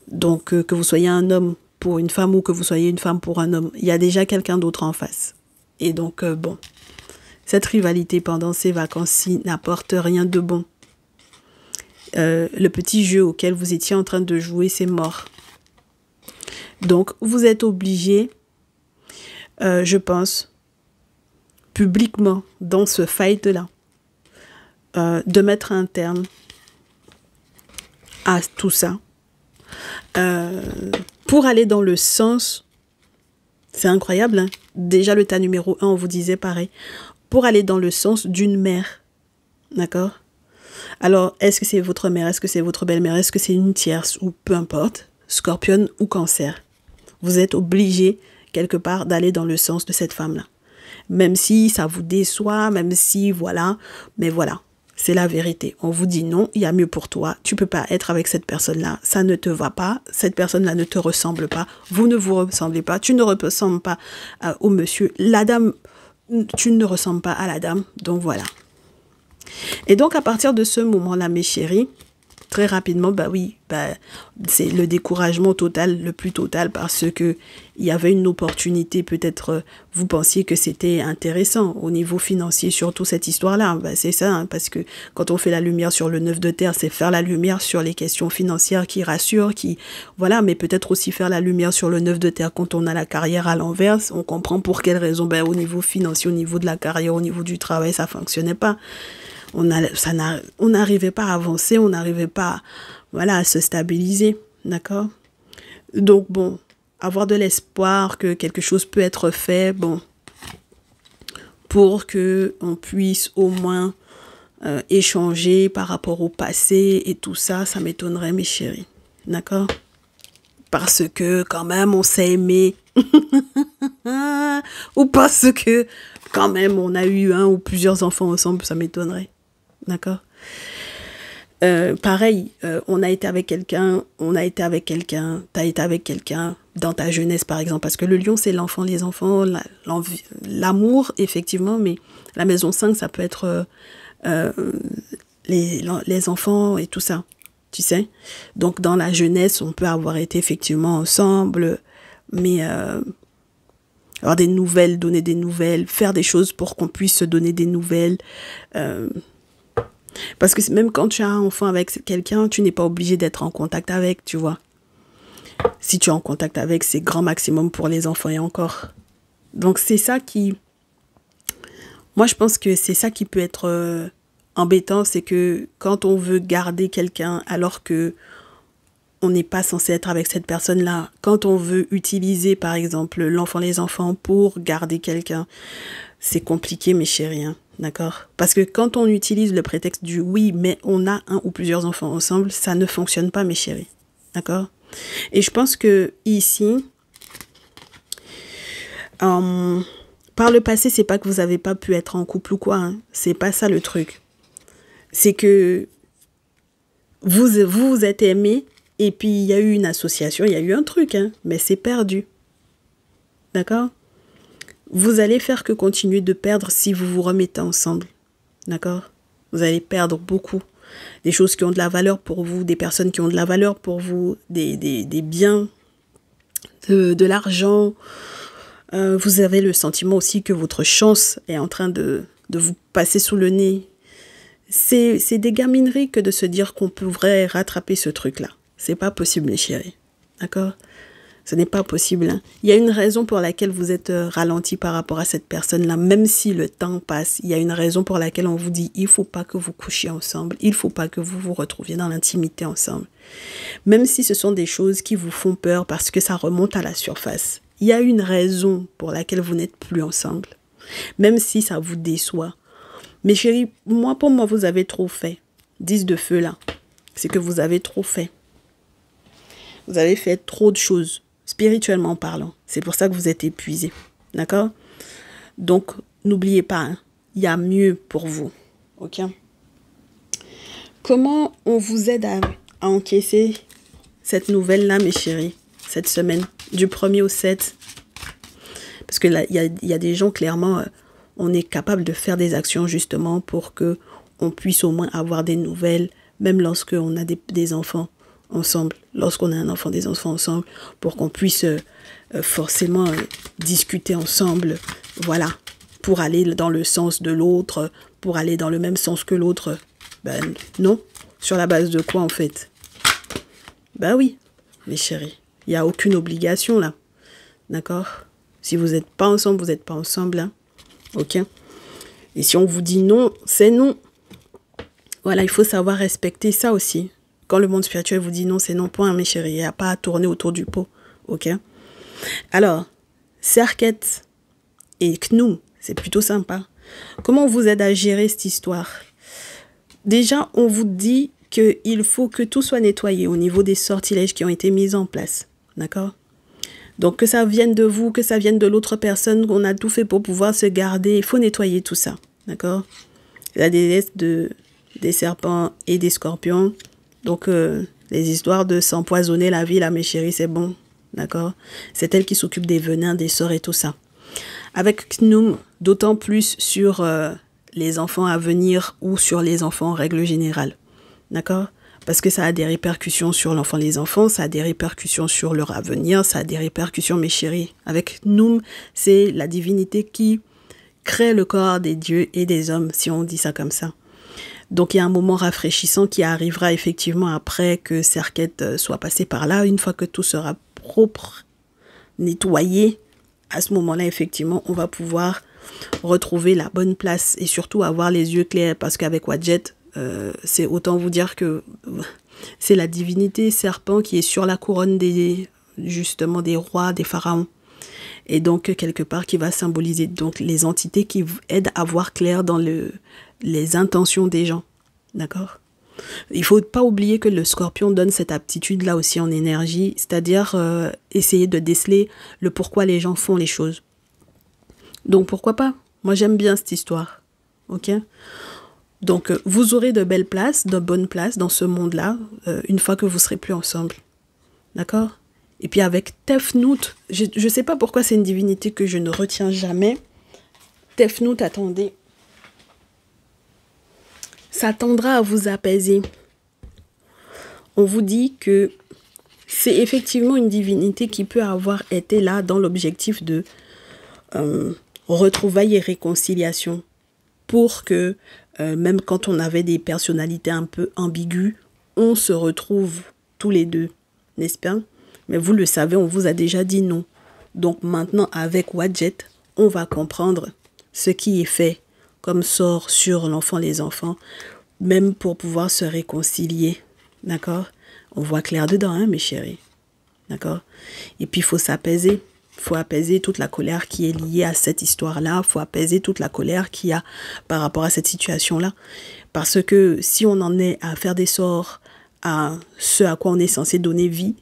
Donc, que vous soyez un homme pour une femme ou que vous soyez une femme pour un homme, il y a déjà quelqu'un d'autre en face. Et donc, bon, cette rivalité pendant ces vacances-ci n'apporte rien de bon. Le petit jeu auquel vous étiez en train de jouer, c'est mort. Donc, vous êtes obligé, je pense, publiquement, dans ce fight-là, de mettre un terme à tout ça. Pour aller dans le sens, c'est incroyable, hein? Déjà le tas numéro 1, on vous disait pareil, pour aller dans le sens d'une mère, d'accord? Alors, est-ce que c'est votre mère, est-ce que c'est votre belle-mère, est-ce que c'est une tierce, ou peu importe, Scorpion ou Cancer, vous êtes obligé, quelque part, d'aller dans le sens de cette femme-là. Même si ça vous déçoit, même si, voilà, mais voilà. C'est la vérité. On vous dit non, il y a mieux pour toi. Tu peux pas être avec cette personne-là. Ça ne te va pas. Cette personne-là ne te ressemble pas. Vous ne vous ressemblez pas. Tu ne ressembles pas au monsieur. La dame, tu ne ressembles pas à la dame. Donc voilà. Et donc à partir de ce moment-là, mes chéris, très rapidement, bah oui, bah, c'est le découragement total, le plus total, parce que il y avait une opportunité, peut-être vous pensiez que c'était intéressant au niveau financier, surtout cette histoire-là, bah, c'est ça, hein, parce que quand on fait la lumière sur le 9 de terre, c'est faire la lumière sur les questions financières qui rassurent, qui, voilà, mais peut-être aussi faire la lumière sur le 9 de terre quand on a la carrière à l'envers, on comprend pour quelles raisons, bah, au niveau financier, au niveau de la carrière, au niveau du travail, ça fonctionnait pas. On n'arrivait pas à avancer, on n'arrivait pas, voilà, à se stabiliser, d'accord? Donc, bon, avoir de l'espoir que quelque chose peut être fait, bon, pour que on puisse au moins échanger par rapport au passé et tout ça, ça m'étonnerait, mes chéris, d'accord? Parce que, quand même, on s'est aimé, ou parce que, quand même, on a eu un ou plusieurs enfants ensemble, ça m'étonnerait. D'accord? Pareil, on a été avec quelqu'un, t'as été avec quelqu'un dans ta jeunesse, par exemple, parce que le lion, c'est l'enfant, les enfants, l'amour, effectivement, mais la maison 5, ça peut être les enfants et tout ça, tu sais? Donc, dans la jeunesse, on peut avoir été effectivement ensemble, mais avoir des nouvelles, donner des nouvelles, faire des choses pour qu'on puisse se donner des nouvelles, parce que même quand tu as un enfant avec quelqu'un, tu n'es pas obligé d'être en contact avec, tu vois. Si tu es en contact avec, c'est grand maximum pour les enfants et encore. Donc c'est ça qui... Moi, je pense que c'est ça qui peut être embêtant, c'est que quand on veut garder quelqu'un alors que on n'est pas censé être avec cette personne-là, quand on veut utiliser, par exemple, l'enfant, les enfants pour garder quelqu'un, c'est compliqué, mes chéris, hein, d'accord? Parce que quand on utilise le prétexte du oui, mais on a un ou plusieurs enfants ensemble, ça ne fonctionne pas, mes chéris, d'accord? Et je pense que ici, par le passé, c'est pas que vous avez pas pu être en couple ou quoi, hein. C'est pas ça le truc. C'est que vous êtes aimés et puis il y a eu une association, il y a eu un truc, hein, mais c'est perdu. D'accord? Vous allez faire que continuer de perdre si vous vous remettez ensemble. D'accord? Vous allez perdre beaucoup. Des choses qui ont de la valeur pour vous, des personnes qui ont de la valeur pour vous, des biens, de l'argent. Vous avez le sentiment aussi que votre chance est en train de vous passer sous le nez. C'est des gamineries que de se dire qu'on pourrait rattraper ce truc-là. C'est pas possible, mes chéris. D'accord? Ce n'est pas possible. Hein. Il y a une raison pour laquelle vous êtes ralenti par rapport à cette personne-là. Même si le temps passe, il y a une raison pour laquelle on vous dit il ne faut pas que vous couchiez ensemble. Il ne faut pas que vous vous retrouviez dans l'intimité ensemble. Même si ce sont des choses qui vous font peur parce que ça remonte à la surface. Il y a une raison pour laquelle vous n'êtes plus ensemble. Même si ça vous déçoit. Mes chéris, pour moi, vous avez trop fait. 10 de feu là. C'est que vous avez trop fait. Vous avez fait trop de choses. Spirituellement parlant. C'est pour ça que vous êtes épuisé. D'accord? Donc, n'oubliez pas, hein, il y a mieux pour vous. Ok? Comment on vous aide à encaisser cette nouvelle-là, mes chéris, cette semaine, du 1er au 7? Parce que là, il y a des gens, clairement, on est capable de faire des actions justement pour que on puisse au moins avoir des nouvelles, même lorsqu'on a des enfants ensemble, lorsqu'on a un enfant, des enfants ensemble, pour qu'on puisse forcément discuter ensemble, voilà, pour aller dans le sens de l'autre, pour aller dans le même sens que l'autre. Ben non, sur la base de quoi en fait? Ben oui, mes chéris, il n'y a aucune obligation là, d'accord? Si vous n'êtes pas ensemble, vous n'êtes pas ensemble, hein, ok? Et si on vous dit non, c'est non. Voilà, il faut savoir respecter ça aussi. Quand le monde spirituel vous dit non, c'est non, point, mes chéris. Il n'y a pas à tourner autour du pot. Ok? Alors, Serket et Knou, c'est plutôt sympa. Comment on vous aide à gérer cette histoire? Déjà, on vous dit qu'il faut que tout soit nettoyé au niveau des sortilèges qui ont été mis en place. D'accord? Donc, que ça vienne de vous, que ça vienne de l'autre personne, on a tout fait pour pouvoir se garder. Il faut nettoyer tout ça. D'accord? La déesse des serpents et des scorpions. Donc, les histoires de s'empoisonner la vie, là, mes chéris, c'est bon. D'accord? C'est elle qui s'occupe des venins, des sorts et tout ça. Avec Knoum, d'autant plus sur les enfants à venir ou sur les enfants en règle générale. D'accord? Parce que ça a des répercussions sur l'enfant, les enfants, ça a des répercussions sur leur avenir, ça a des répercussions, mes chéris. Avec Knoum, c'est la divinité qui crée le corps des dieux et des hommes, si on dit ça comme ça. Donc, il y a un moment rafraîchissant qui arrivera effectivement après que Serket soit passé par là. Une fois que tout sera propre, nettoyé, à ce moment-là, effectivement, on va pouvoir retrouver la bonne place et surtout avoir les yeux clairs. Parce qu'avec Wadjet, c'est autant vous dire que c'est la divinité serpent qui est sur la couronne justement des rois, des pharaons. Et donc, quelque part, qui va symboliser donc les entités qui aident à voir clair dans les intentions des gens. D'accord? Il ne faut pas oublier que le scorpion donne cette aptitude-là aussi en énergie, c'est-à-dire essayer de déceler le pourquoi les gens font les choses. Donc, pourquoi pas? Moi, j'aime bien cette histoire. Ok? Donc, vous aurez de belles places, de bonnes places dans ce monde-là, une fois que vous ne serez plus ensemble. D'accord? Et puis avec Tefnout, je ne sais pas pourquoi c'est une divinité que je ne retiens jamais. Tefnout, attendez. Ça tendra à vous apaiser. On vous dit que c'est effectivement une divinité qui peut avoir été là dans l'objectif de retrouvailles et réconciliation. Pour que, même quand on avait des personnalités un peu ambiguës, on se retrouve tous les deux, n'est-ce pas? Mais vous le savez, on vous a déjà dit non. Donc maintenant, avec Wadjet, on va comprendre ce qui est fait comme sort sur l'enfant, les enfants, même pour pouvoir se réconcilier. D'accord? On voit clair dedans, hein, mes chéris. D'accord? Et puis, il faut s'apaiser. Il faut apaiser toute la colère qui est liée à cette histoire-là. Il faut apaiser toute la colère qu'il y a par rapport à cette situation-là. Parce que si on en est à faire des sorts à ce à quoi on est censé donner vie,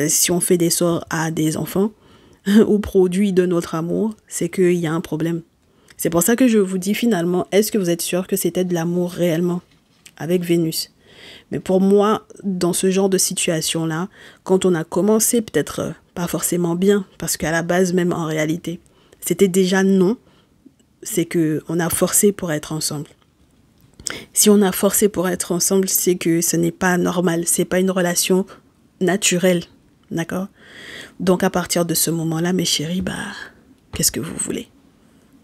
si on fait des sorts à des enfants, aux produits de notre amour, c'est qu'il y a un problème. C'est pour ça que je vous dis finalement, est-ce que vous êtes sûr que c'était de l'amour réellement avec Vénus? Mais pour moi, dans ce genre de situation-là, quand on a commencé, peut-être pas forcément bien, parce qu'à la base même en réalité, c'était déjà non, c'est qu'on a forcé pour être ensemble. Si on a forcé pour être ensemble, c'est que ce n'est pas normal, c'est pas une relation naturelle, d'accord? Donc à partir de ce moment-là, mes chéris, qu'est-ce que vous voulez?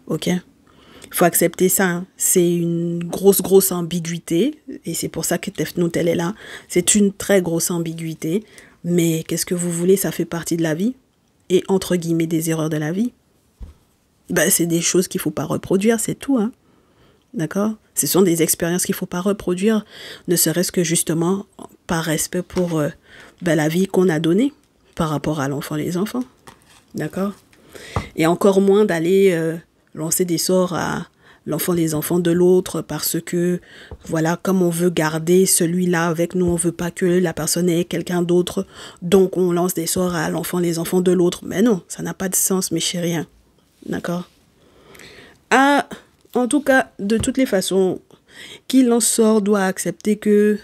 Ok? Il faut accepter ça, hein. C'est une grosse ambiguïté, et c'est pour ça que Tefnoutel est là. C'est une très grosse ambiguïté, mais qu'est-ce que vous voulez? Ça fait partie de la vie, et entre guillemets des erreurs de la vie. C'est des choses qu'il ne faut pas reproduire, c'est tout, hein. D'accord? Ce sont des expériences qu'il ne faut pas reproduire, ne serait-ce que justement par respect pour la vie qu'on a donnée par rapport à l'enfant, les enfants. D'accord? Et encore moins d'aller lancer des sorts à l'enfant, les enfants de l'autre parce que, voilà, comme on veut garder celui-là avec nous, on ne veut pas que la personne ait quelqu'un d'autre, donc on lance des sorts à l'enfant, les enfants de l'autre. Mais non, ça n'a pas de sens, mes chéris. D'accord? En tout cas, de toutes les façons, qui en sort doit accepter que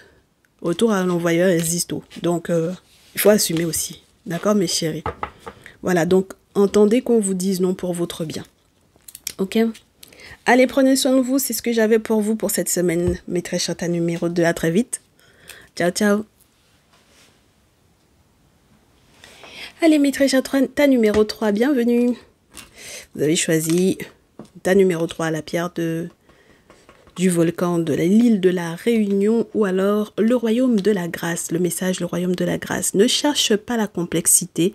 autour à l'envoyeur existe tout. Donc, il faut assumer aussi. D'accord, mes chéris? Voilà, donc, entendez qu'on vous dise non pour votre bien. Ok? Allez, prenez soin de vous. C'est ce que j'avais pour vous pour cette semaine. Mes très chers numéro 2. À très vite. Ciao, ciao. Allez, mes très chers ta numéro 3. Bienvenue. Vous avez choisi ta numéro 3, la pierre du volcan de l'île de la Réunion, ou alors le royaume de la grâce. Le message, le royaume de la grâce. Ne cherche pas la complexité.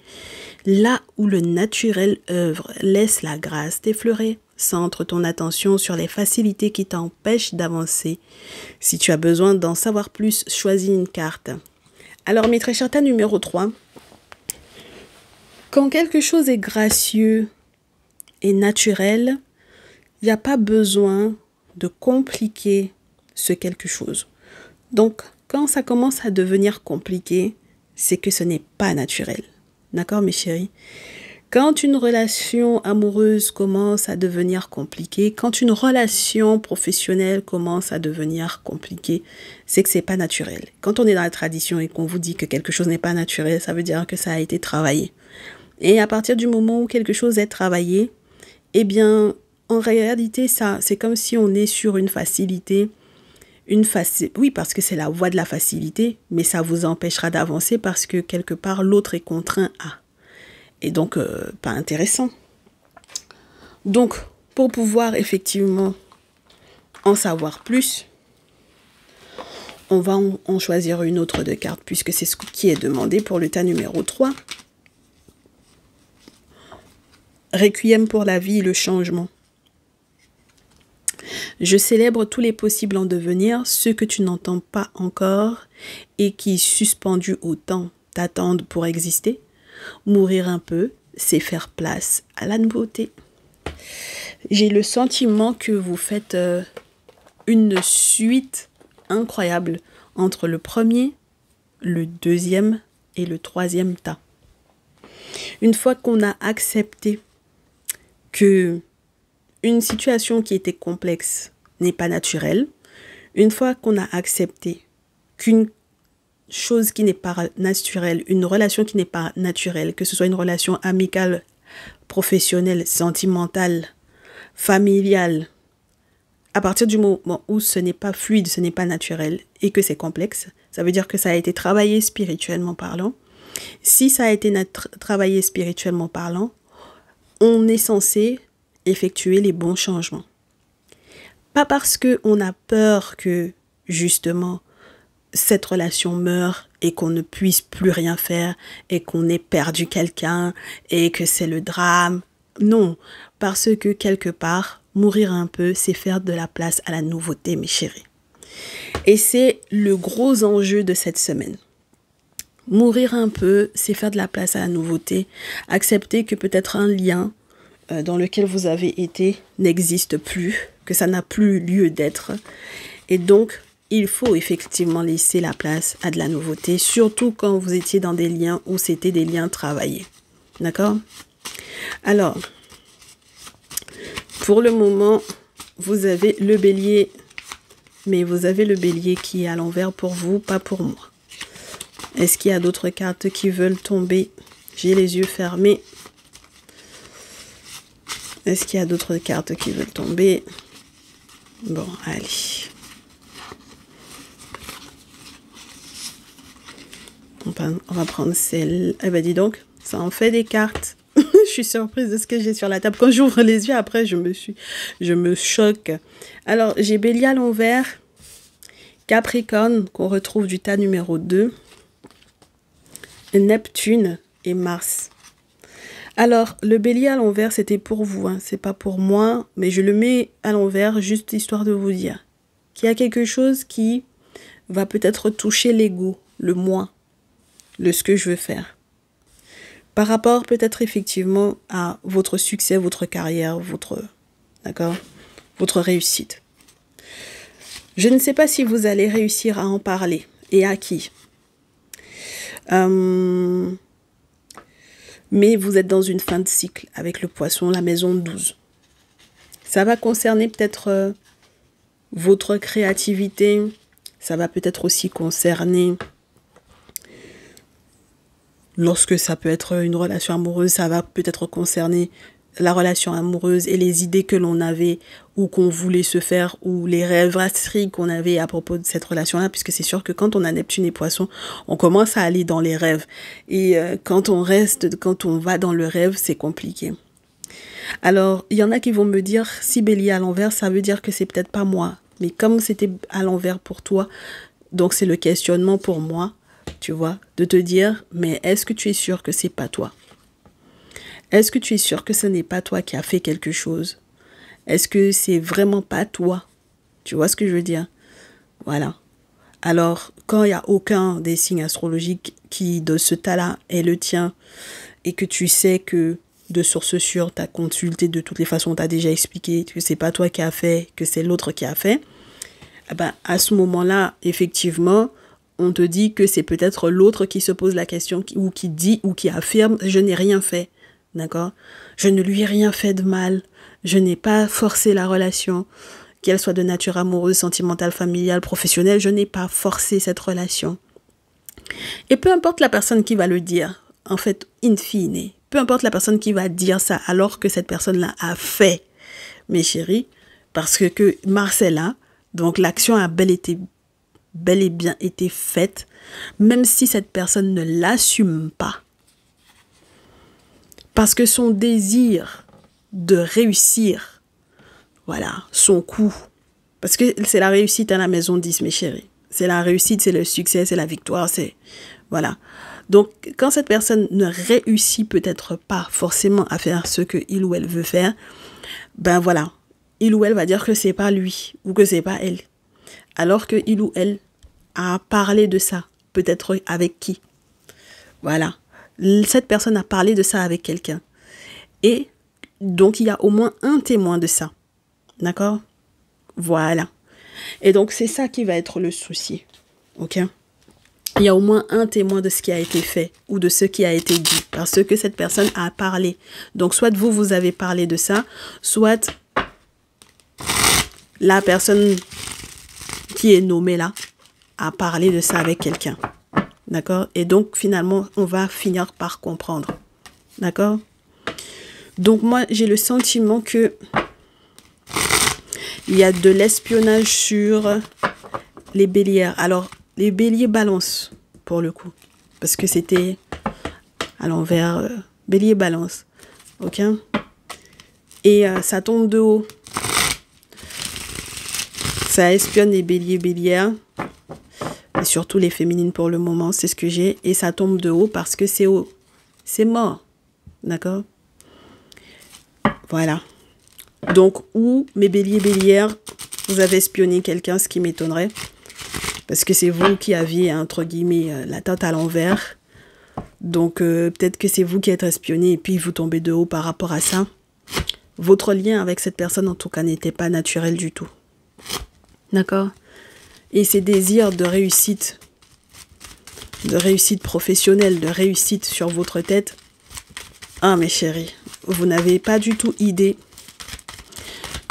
Là où le naturel œuvre, laisse la grâce t'effleurer. Centre ton attention sur les facilités qui t'empêchent d'avancer. Si tu as besoin d'en savoir plus, choisis une carte. Alors, mes très chers, ta numéro 3. Quand quelque chose est gracieux et naturel, il n'y a pas besoin de compliquer ce quelque chose. Donc, quand ça commence à devenir compliqué, c'est que ce n'est pas naturel. D'accord, mes chéris? Quand une relation amoureuse commence à devenir compliquée, quand une relation professionnelle commence à devenir compliquée, c'est que c'est pas naturel. Quand on est dans la tradition et qu'on vous dit que quelque chose n'est pas naturel, ça veut dire que ça a été travaillé. Et à partir du moment où quelque chose est travaillé, eh bien, en réalité, ça, c'est comme si on est sur une facilité. Oui, parce que c'est la voie de la facilité, mais ça vous empêchera d'avancer parce que quelque part, l'autre est contraint à. Et donc, pas intéressant. Donc, pour pouvoir effectivement en savoir plus, on va en choisir une autre de carte, puisque c'est ce qui est demandé pour le tas numéro 3. Requiem pour la vie, le changement. Je célèbre tous les possibles en devenir, ceux que tu n'entends pas encore et qui, suspendus au temps, t'attendent pour exister. Mourir un peu, c'est faire place à la nouveauté. J'ai le sentiment que vous faites une suite incroyable entre le premier, le deuxième et le troisième tas. Une fois qu'on a accepté que une situation qui était complexe n'est pas naturelle, une fois qu'on a accepté qu'une chose qui n'est pas naturelle, une relation qui n'est pas naturelle, que ce soit une relation amicale, professionnelle, sentimentale, familiale, à partir du moment où ce n'est pas fluide, ce n'est pas naturel et que c'est complexe, ça veut dire que ça a été travaillé spirituellement parlant. Si ça a été travaillé spirituellement parlant, on est censé effectuer les bons changements. Pas parce qu'on a peur que, justement, cette relation meurt et qu'on ne puisse plus rien faire et qu'on ait perdu quelqu'un et que c'est le drame. Non, parce que quelque part, mourir un peu, c'est faire de la place à la nouveauté, mes chéris. Et c'est le gros enjeu de cette semaine. Mourir un peu, c'est faire de la place à la nouveauté. Accepter que peut-être un lien dans lequel vous avez été n'existe plus, que ça n'a plus lieu d'être. Et donc, il faut effectivement laisser la place à de la nouveauté, surtout quand vous étiez dans des liens où c'était des liens travaillés. D'accord? Alors, pour le moment, vous avez le bélier, mais vous avez le bélier qui est à l'envers pour vous, pas pour moi. Est-ce qu'il y a d'autres cartes qui veulent tomber? J'ai les yeux fermés. Est-ce qu'il y a d'autres cartes qui veulent tomber? Bon, allez. On va prendre celle... Eh ben dis donc, ça en fait des cartes. Je suis surprise de ce que j'ai sur la table. Quand j'ouvre les yeux, après, je me choque. Alors, j'ai bélier à l'envers, Capricorne, qu'on retrouve du tas numéro 2. Neptune et Mars. Alors, le bélier à l'envers, c'était pour vous, hein, c'est pas pour moi, mais je le mets à l'envers juste histoire de vous dire qu'il y a quelque chose qui va peut-être toucher l'ego, le moi, le ce que je veux faire. Par rapport peut-être effectivement à votre succès, votre carrière, votre réussite. Je ne sais pas si vous allez réussir à en parler et à qui. Mais vous êtes dans une fin de cycle avec le poisson, la maison 12. Ça va concerner peut-être votre créativité. Ça va peut-être aussi concerner, lorsque ça peut être une relation amoureuse, ça va peut-être concerner la relation amoureuse et les idées que l'on avait ou qu'on voulait se faire ou les rêvasseries qu'on avait à propos de cette relation-là, puisque c'est sûr que quand on a Neptune et Poisson, on commence à aller dans les rêves. Et quand on va dans le rêve, c'est compliqué. Alors, il y en a qui vont me dire, si bélier à l'envers, ça veut dire que c'est peut-être pas moi. Mais comme c'était à l'envers pour toi, donc c'est le questionnement pour moi, tu vois, de te dire, mais est-ce que tu es sûr que c'est pas toi? Est-ce que tu es sûr que ce n'est pas toi qui as fait quelque chose? Est-ce que c'est vraiment pas toi? Tu vois ce que je veux dire? Voilà. Alors, quand il n'y a aucun des signes astrologiques qui, de ce tas-là, est le tien, et que tu sais que de source sûre, tu as consulté, de toutes les façons, tu as déjà expliqué que c'est pas toi qui as fait, que c'est l'autre qui a fait, eh ben, à ce moment-là, effectivement, on te dit que c'est peut-être l'autre qui se pose la question, ou qui dit, ou qui affirme, je n'ai rien fait. D'accord? Je ne lui ai rien fait de mal. Je n'ai pas forcé la relation, qu'elle soit de nature amoureuse, sentimentale, familiale, professionnelle. Je n'ai pas forcé cette relation. Et peu importe la personne qui va le dire, en fait, in fine, peu importe la personne qui va dire ça alors que cette personne-là a fait, mes chéris, parce que Mars est là, donc l'action a bel et bien été faite, même si cette personne ne l'assume pas. Parce que son désir de réussir, voilà, son coup. Parce que c'est la réussite à la maison 10, mes chéris. C'est la réussite, c'est le succès, c'est la victoire, c'est... Voilà. Donc, quand cette personne ne réussit peut-être pas forcément à faire ce qu'il ou elle veut faire, ben voilà, il ou elle va dire que c'est pas lui ou que c'est pas elle. Alors que il ou elle a parlé de ça, peut-être avec qui. Voilà. Cette personne a parlé de ça avec quelqu'un. Et donc, il y a au moins un témoin de ça. D'accord? Voilà. Et donc, c'est ça qui va être le souci. Ok? Il y a au moins un témoin de ce qui a été fait ou de ce qui a été dit. Parce que cette personne a parlé. Donc, soit vous avez parlé de ça, soit la personne qui est nommée là a parlé de ça avec quelqu'un. D'accord? Et donc, finalement, on va finir par comprendre. D'accord? Donc, moi, j'ai le sentiment que il y a de l'espionnage sur les bélières. Alors, les béliers balance, pour le coup. Parce que c'était à l'envers. Bélier balance. Ok? Et ça tombe de haut. Ça espionne les béliers bélières. Et surtout les féminines pour le moment, c'est ce que j'ai. Et ça tombe de haut parce que c'est haut. C'est mort. D'accord? Voilà. Donc, ou mes béliers, bélières, vous avez espionné quelqu'un, ce qui m'étonnerait. Parce que c'est vous qui aviez, entre guillemets, la tête à l'envers. Donc, peut-être que c'est vous qui êtes espionné et puis vous tombez de haut par rapport à ça. Votre lien avec cette personne, en tout cas, n'était pas naturel du tout. D'accord? Et ces désirs de réussite professionnelle, de réussite sur votre tête, ah, mes chéris, vous n'avez pas du tout idée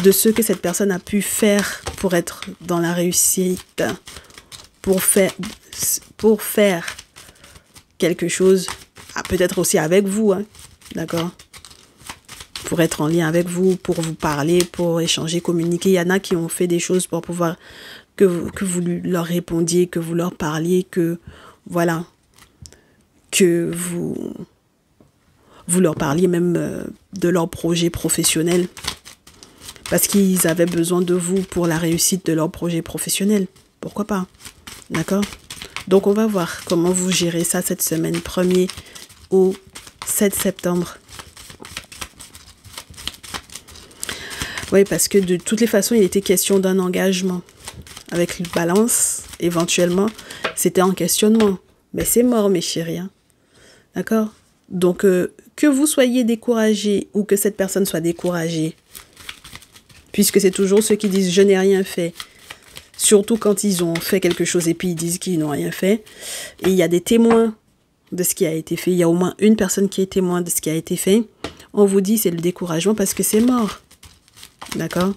de ce que cette personne a pu faire pour être dans la réussite, pour faire quelque chose, peut-être aussi avec vous, hein, d'accord? Pour être en lien avec vous, pour vous parler, pour échanger, communiquer. Il y en a qui ont fait des choses pour pouvoir que vous leur répondiez, que vous leur parliez, que, voilà, que vous leur parliez même de leur projet professionnel. Parce qu'ils avaient besoin de vous pour la réussite de leur projet professionnel. Pourquoi pas? D'accord? Donc, on va voir comment vous gérez ça cette semaine, 1er au 7 septembre. Oui, parce que de toutes les façons, il était question d'un engagement. Avec le balance, éventuellement, c'était en questionnement. Mais c'est mort, mes chéris. Hein? D'accord? Donc, que vous soyez découragés ou que cette personne soit découragée, puisque c'est toujours ceux qui disent « je n'ai rien fait », surtout quand ils ont fait quelque chose et puis ils disent qu'ils n'ont rien fait. Et il y a des témoins de ce qui a été fait. Il y a au moins une personne qui est témoin de ce qui a été fait. On vous dit c'est le découragement parce que c'est mort. D'accord?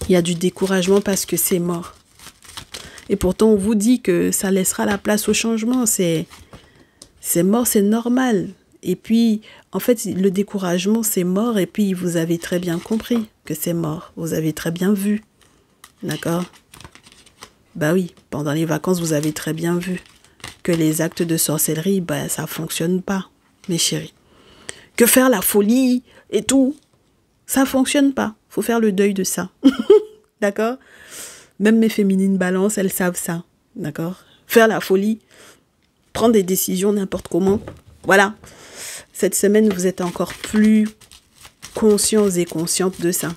Il y a du découragement parce que c'est mort. Et pourtant, on vous dit que ça laissera la place au changement. C'est mort, c'est normal. Et puis, en fait, le découragement, c'est mort. Et puis, vous avez très bien compris que c'est mort. Vous avez très bien vu. D'accord? Bah oui, pendant les vacances, vous avez très bien vu que les actes de sorcellerie, bah, ça fonctionne pas, mes chéris. Que faire la folie et tout, ça fonctionne pas. Faut faire le deuil de ça. D'accord? Même mes féminines balance, elles savent ça. D'accord? Faire la folie, prendre des décisions n'importe comment. Voilà. Cette semaine, vous êtes encore plus conscients et conscientes de ça.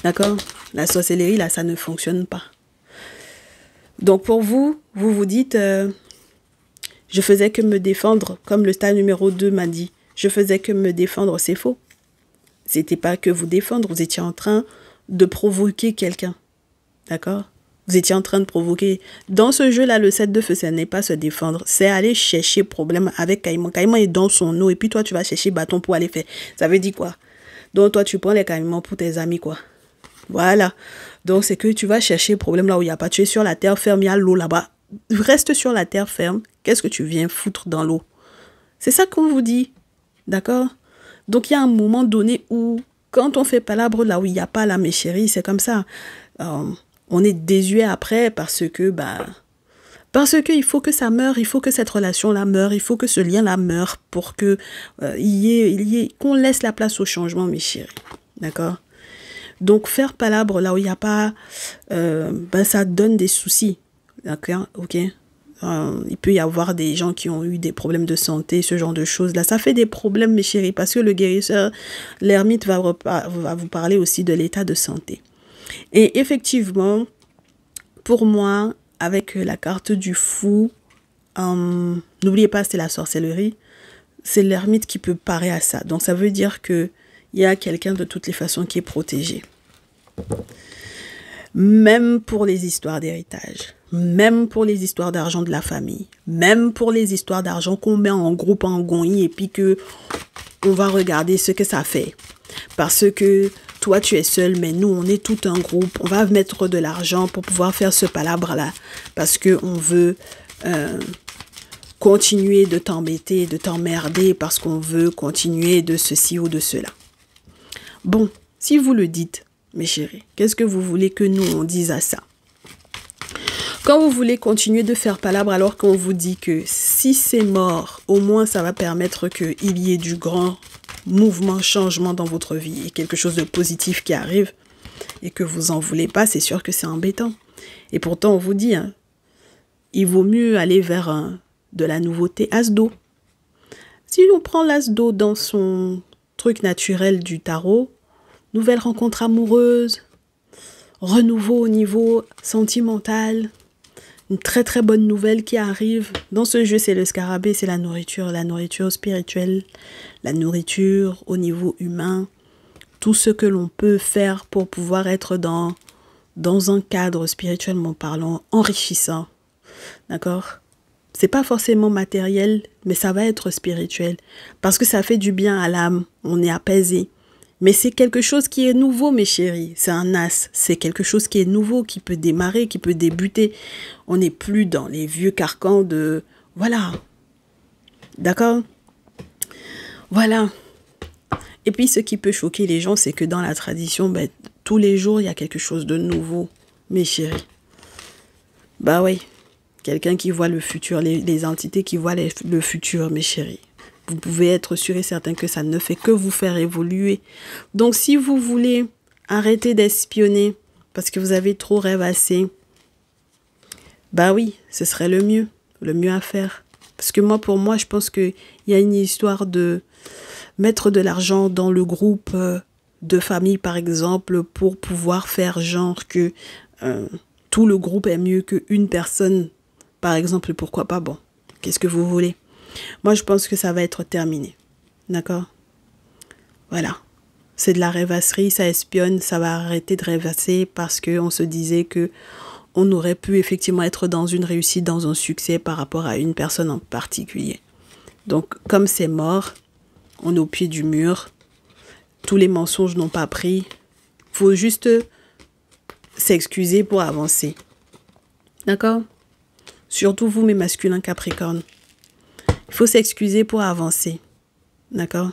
D'accord? La sorcellerie, là, ça ne fonctionne pas. Donc, pour vous, vous vous dites, je faisais que me défendre, comme le stade numéro 2 m'a dit. Je faisais que me défendre, c'est faux. C'était pas que vous défendre, vous étiez en train de provoquer quelqu'un. D'accord? Vous étiez en train de provoquer. Dans ce jeu-là, le 7 de feu, ce n'est pas se défendre. C'est aller chercher problème avec Caïman. Caïman est dans son eau et puis toi, tu vas chercher bâton pour aller faire. Ça veut dire quoi? Donc, toi, tu prends les caïmans pour tes amis, quoi. Voilà. Donc, c'est que tu vas chercher problème là où il n'y a pas. Tu es sur la terre ferme, il y a l'eau là-bas. Reste sur la terre ferme. Qu'est-ce que tu viens foutre dans l'eau? C'est ça qu'on vous dit. D'accord? Donc, il y a un moment donné où, quand on fait palabre là où il n'y a pas là, mes chéris, c'est comme ça. On est désuet après parce que il faut que ça meure, il faut que cette relation-là meure, il faut que ce lien-là meure pour que qu'on laisse la place au changement, mes chéris. D'accord? Donc, faire palabre là où il n'y a pas, ça donne des soucis. D'accord? Ok? Il peut y avoir des gens qui ont eu des problèmes de santé, ce genre de choses-là. Ça fait des problèmes, mes chéris, parce que le guérisseur, l'ermite va vous parler aussi de l'état de santé. Et effectivement, pour moi, avec la carte du fou, n'oubliez pas, c'est la sorcellerie, c'est l'ermite qui peut parer à ça. Donc, ça veut dire qu'il y a quelqu'un de toutes les façons qui est protégé. Même pour les histoires d'héritage, même pour les histoires d'argent de la famille, même pour les histoires d'argent qu'on met en groupe, en gonille, et puis que on va regarder ce que ça fait. Parce que toi, tu es seul, mais nous, on est tout un groupe. On va mettre de l'argent pour pouvoir faire ce palabre-là. Parce qu'on veut continuer de t'embêter, de t'emmerder, parce qu'on veut continuer de ceci ou de cela. Bon, si vous le dites, mes chéris, qu'est-ce que vous voulez que nous, on dise à ça? Quand vous voulez continuer de faire palabre alors qu'on vous dit que si c'est mort, au moins ça va permettre qu'il y ait du grand mouvement, changement dans votre vie et quelque chose de positif qui arrive et que vous en voulez pas, c'est sûr que c'est embêtant. Et pourtant, on vous dit, hein, il vaut mieux aller vers de la nouveauté, as d'eau. Si on prend l'as d'eau dans son truc naturel du tarot, nouvelle rencontre amoureuse, renouveau au niveau sentimental, une très très bonne nouvelle qui arrive. Dans ce jeu, c'est le scarabée, c'est la nourriture spirituelle, la nourriture au niveau humain, tout ce que l'on peut faire pour pouvoir être dans un cadre spirituellement parlant, enrichissant. D'accord? C'est pas forcément matériel, mais ça va être spirituel. Parce que ça fait du bien à l'âme, on est apaisé. Mais c'est quelque chose qui est nouveau, mes chéris. C'est un as. C'est quelque chose qui est nouveau, qui peut démarrer, qui peut débuter. On n'est plus dans les vieux carcans de... Voilà. D'accord? Voilà. Et puis, ce qui peut choquer les gens, c'est que dans la tradition, ben, tous les jours, il y a quelque chose de nouveau, mes chéris. Bah oui. Quelqu'un qui voit le futur, les entités qui voient le futur, mes chéris. Vous pouvez être sûr et certain que ça ne fait que vous faire évoluer. Donc, si vous voulez arrêter d'espionner parce que vous avez trop rêvassé, bah oui, ce serait le mieux à faire. Parce que moi, pour moi, je pense qu'il y a une histoire de mettre de l'argent dans le groupe de famille, par exemple, pour pouvoir faire genre que tout le groupe est mieux qu'une personne. Par exemple, pourquoi pas, bon, qu'est-ce que vous voulez? Moi, je pense que ça va être terminé. D'accord? Voilà. C'est de la rêvasserie, ça espionne, ça va arrêter de rêvasser parce qu'on se disait que on aurait pu effectivement être dans une réussite, dans un succès par rapport à une personne en particulier. Donc, comme c'est mort, on est au pied du mur, tous les mensonges n'ont pas pris. Il faut juste s'excuser pour avancer. D'accord? Surtout vous, mes masculins Capricorne. Il faut s'excuser pour avancer. D'accord?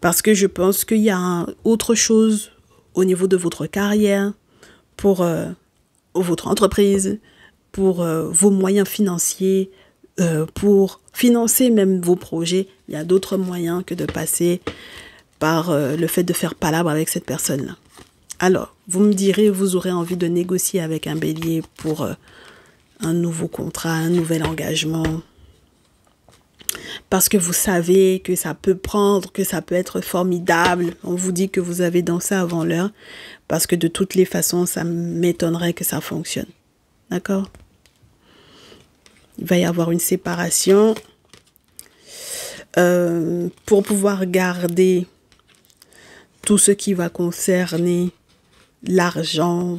Parce que je pense qu'il y a autre chose au niveau de votre carrière, pour votre entreprise, pour vos moyens financiers, pour financer même vos projets. Il y a d'autres moyens que de passer par le fait de faire palabre avec cette personne-là. Alors, vous me direz, vous aurez envie de négocier avec un bélier pour un nouveau contrat, un nouvel engagement. Parce que vous savez que ça peut prendre, que ça peut être formidable. On vous dit que vous avez dansé avant l'heure. Parce que de toutes les façons, ça m'étonnerait que ça fonctionne. D'accord? Il va y avoir une séparation. Pour pouvoir garder tout ce qui va concerner l'argent,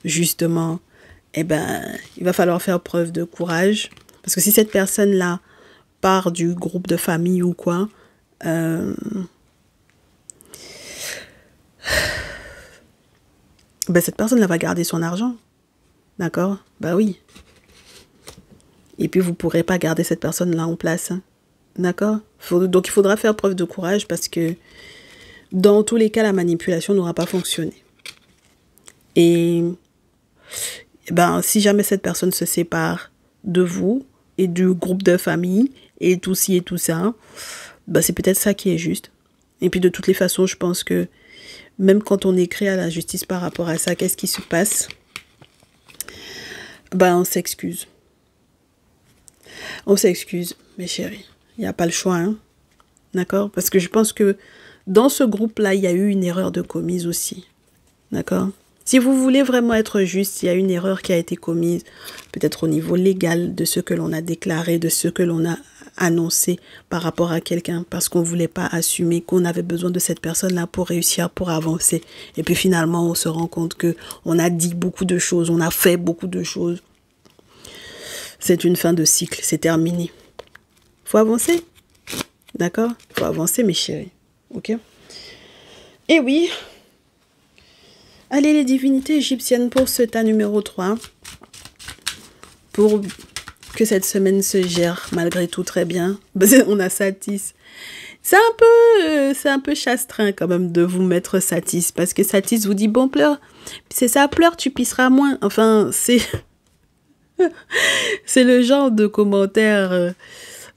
justement, eh ben, il va falloir faire preuve de courage. Parce que si cette personne-là part du groupe de famille ou quoi, ben cette personne-là va garder son argent. D'accord? Ben oui. Et puis, vous ne pourrez pas garder cette personne-là en place. Hein. D'accord? Donc, il faudra faire preuve de courage parce que dans tous les cas, la manipulation n'aura pas fonctionné. Et ben, si jamais cette personne se sépare de vous et du groupe de famille et tout ci et tout ça, ben, c'est peut-être ça qui est juste. Et puis, de toutes les façons, je pense que même quand on écrit à la justice par rapport à ça, qu'est-ce qui se passe? Ben, on s'excuse. On s'excuse, mes chéris. Il n'y a pas le choix, hein. D'accord? Parce que je pense que dans ce groupe-là, il y a eu une erreur de commise aussi. D'accord? Si vous voulez vraiment être juste, il y a une erreur qui a été commise, peut-être au niveau légal, de ce que l'on a déclaré, de ce que l'on a annoncé par rapport à quelqu'un, parce qu'on ne voulait pas assumer qu'on avait besoin de cette personne-là pour réussir, pour avancer. Et puis finalement, on se rend compte qu'on a dit beaucoup de choses, on a fait beaucoup de choses. C'est une fin de cycle, c'est terminé. Faut avancer. D'accord? Faut avancer, mes chéris. Ok? Et oui. Allez, les divinités égyptiennes, pour ce tas numéro 3. Pour que cette semaine se gère malgré tout très bien. On a Satis. C'est un peu chastrein quand même de vous mettre Satis. Parce que Satis vous dit, bon, pleure. C'est ça, pleure, tu pisseras moins. Enfin, c'est... c'est le genre de commentaire.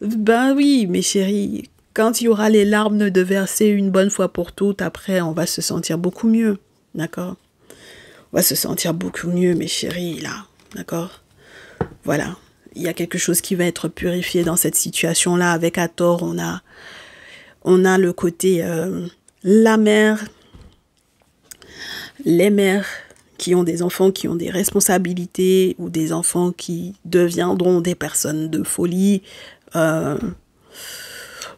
Ben oui, mes chéris, quand il y aura les larmes de verser une bonne fois pour toutes, après, on va se sentir beaucoup mieux. D'accord? On va se sentir beaucoup mieux, mes chéris, là. D'accord? Voilà. Il y a quelque chose qui va être purifié dans cette situation-là. Avec Hathor, on a On a le côté la mère, les mères qui ont des enfants qui ont des responsabilités ou des enfants qui deviendront des personnes de folie.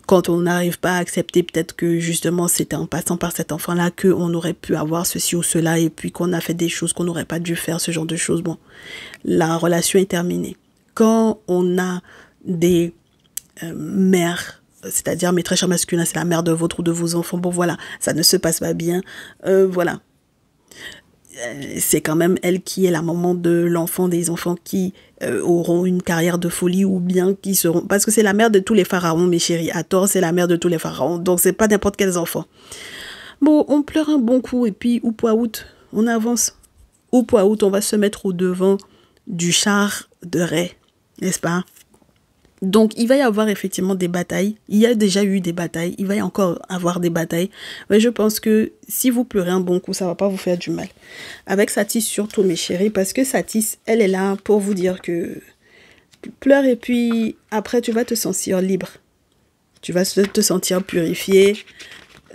Quand on n'arrive pas à accepter peut-être que justement c'était en passant par cet enfant-là qu'on aurait pu avoir ceci ou cela et puis qu'on a fait des choses qu'on n'aurait pas dû faire, ce genre de choses. Bon, la relation est terminée. Quand on a des mères, c'est-à-dire mes très chers masculins, c'est la mère de votre ou de vos enfants, bon voilà, ça ne se passe pas bien, voilà. C'est quand même elle qui est la maman de l'enfant, des enfants qui auront une carrière de folie ou bien qui seront... Parce que c'est la mère de tous les pharaons, mes chéris. À tort, c'est la mère de tous les pharaons. Donc, c'est pas n'importe quels enfants. Bon, on pleure un bon coup et puis, ou poids août, on avance. Ou poids août, on va se mettre au devant du char de Ré, n'est-ce pas? Donc, il va y avoir effectivement des batailles. Il y a déjà eu des batailles. Il va y encore avoir des batailles. Mais je pense que si vous pleurez un bon coup, ça ne va pas vous faire du mal. Avec Satis surtout, mes chéris, parce que Satis, elle est là pour vous dire que pleure et puis après, tu vas te sentir libre. Tu vas te sentir purifié.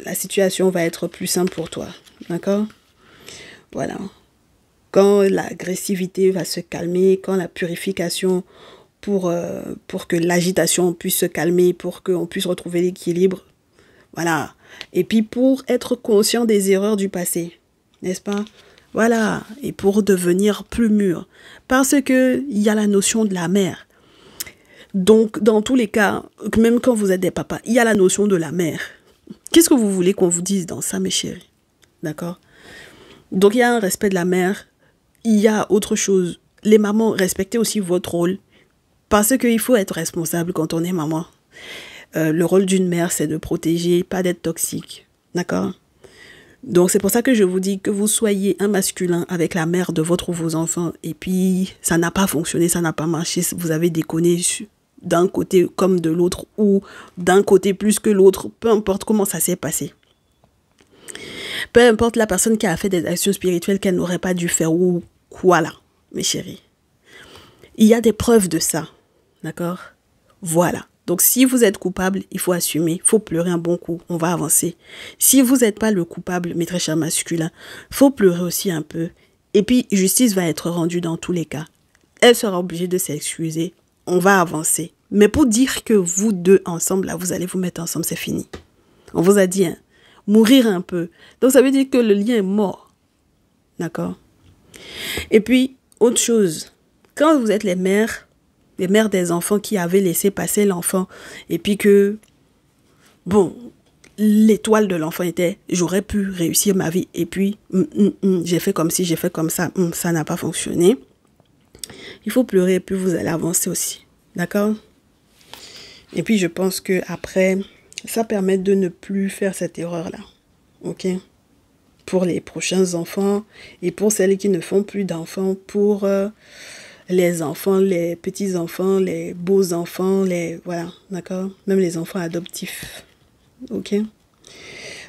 La situation va être plus simple pour toi. D'accord? Voilà. Quand l'agressivité va se calmer, quand la purification... pour que l'agitation puisse se calmer, pour qu'on puisse retrouver l'équilibre. Voilà. Et puis pour être conscient des erreurs du passé, n'est-ce pas? Voilà. Et pour devenir plus mûr. Parce qu'il y a la notion de la mère. Donc, dans tous les cas, même quand vous êtes des papas, il y a la notion de la mère. Qu'est-ce que vous voulez qu'on vous dise dans ça, mes chéris? D'accord? Donc, il y a un respect de la mère. Il y a autre chose. Les mamans, respectez aussi votre rôle. Parce qu'il faut être responsable quand on est maman. Le rôle d'une mère, c'est de protéger, pas d'être toxique. D'accord? Donc, c'est pour ça que je vous dis que vous soyez un masculin avec la mère de votre ou vos enfants. Et puis, ça n'a pas fonctionné, ça n'a pas marché. Vous avez déconné d'un côté comme de l'autre ou d'un côté plus que l'autre. Peu importe comment ça s'est passé. Peu importe la personne qui a fait des actions spirituelles qu'elle n'aurait pas dû faire ou quoi là, mes chéris. Il y a des preuves de ça. D'accord? Voilà. Donc, si vous êtes coupable, il faut assumer. Il faut pleurer un bon coup. On va avancer. Si vous n'êtes pas le coupable, mes très chers masculins, il faut pleurer aussi un peu. Et puis, justice va être rendue dans tous les cas. Elle sera obligée de s'excuser. On va avancer. Mais pour dire que vous deux ensemble, là, vous allez vous mettre ensemble, c'est fini. On vous a dit, hein, mourir un peu. Donc, ça veut dire que le lien est mort. D'accord? Et puis, autre chose. Quand vous êtes les mères des enfants qui avaient laissé passer l'enfant, et puis que, bon, l'étoile de l'enfant était, j'aurais pu réussir ma vie, et puis, j'ai fait comme ci, j'ai fait comme ça, ça n'a pas fonctionné. Il faut pleurer, et puis vous allez avancer aussi, d'accord? Et puis, je pense que après, ça permet de ne plus faire cette erreur-là, ok? Pour les prochains enfants, et pour celles qui ne font plus d'enfants, pour... les enfants, les petits-enfants, les beaux-enfants, voilà, d'accord? Même les enfants adoptifs, ok?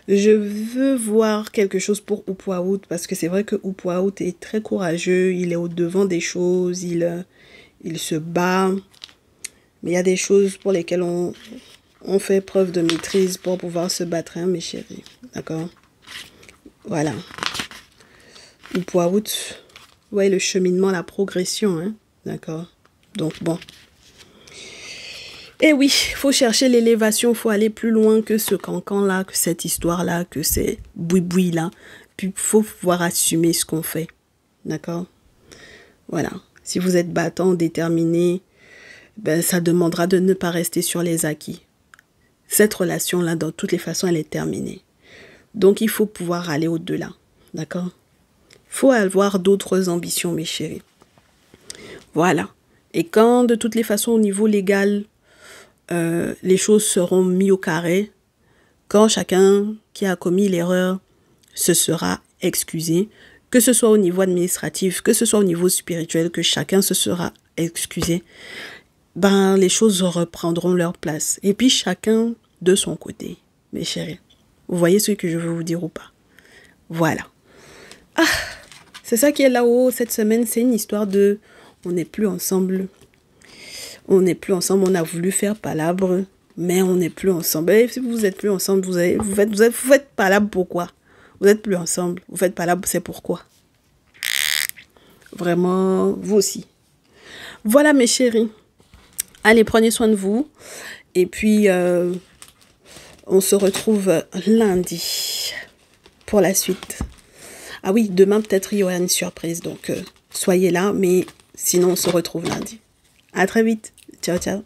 Je veux voir quelque chose pour Upwaout, parce que c'est vrai que Upwaout est très courageux, il est au devant des choses, il se bat, mais il y a des choses pour lesquelles on fait preuve de maîtrise pour pouvoir se battre, hein, mes chéris, d'accord? Voilà. Upwaout... Ouais, le cheminement, la progression, hein, d'accord? Donc, bon. Et oui, il faut chercher l'élévation, il faut aller plus loin que ce cancan-là, que cette histoire-là, que ces boui-boui-là. Puis, il faut pouvoir assumer ce qu'on fait, d'accord? Voilà. Si vous êtes battant, déterminé, ben, ça demandera de ne pas rester sur les acquis. Cette relation-là, dans toutes les façons, elle est terminée. Donc, il faut pouvoir aller au-delà, d'accord? Il faut avoir d'autres ambitions, mes chéris. Voilà. Et quand, de toutes les façons, au niveau légal, les choses seront mises au carré, quand chacun qui a commis l'erreur se sera excusé, que ce soit au niveau administratif, que ce soit au niveau spirituel, que chacun se sera excusé, ben, les choses reprendront leur place. Et puis, chacun de son côté, mes chéris. Vous voyez ce que je veux vous dire ou pas? Voilà. Ah! C'est ça qui est là-haut cette semaine, c'est une histoire de... On n'est plus ensemble. On n'est plus ensemble, on a voulu faire palabre. mais on n'est plus ensemble. Et si vous n'êtes plus ensemble, vous faites pas là pourquoi? Vous n'êtes plus ensemble, vous faites pas là, c'est pourquoi? Vraiment, vous aussi. Voilà mes chéris. Allez, prenez soin de vous. Et puis, on se retrouve lundi pour la suite. Ah oui, demain peut-être il y aura une surprise. Donc, soyez là. Mais sinon, on se retrouve lundi. À très vite. Ciao, ciao.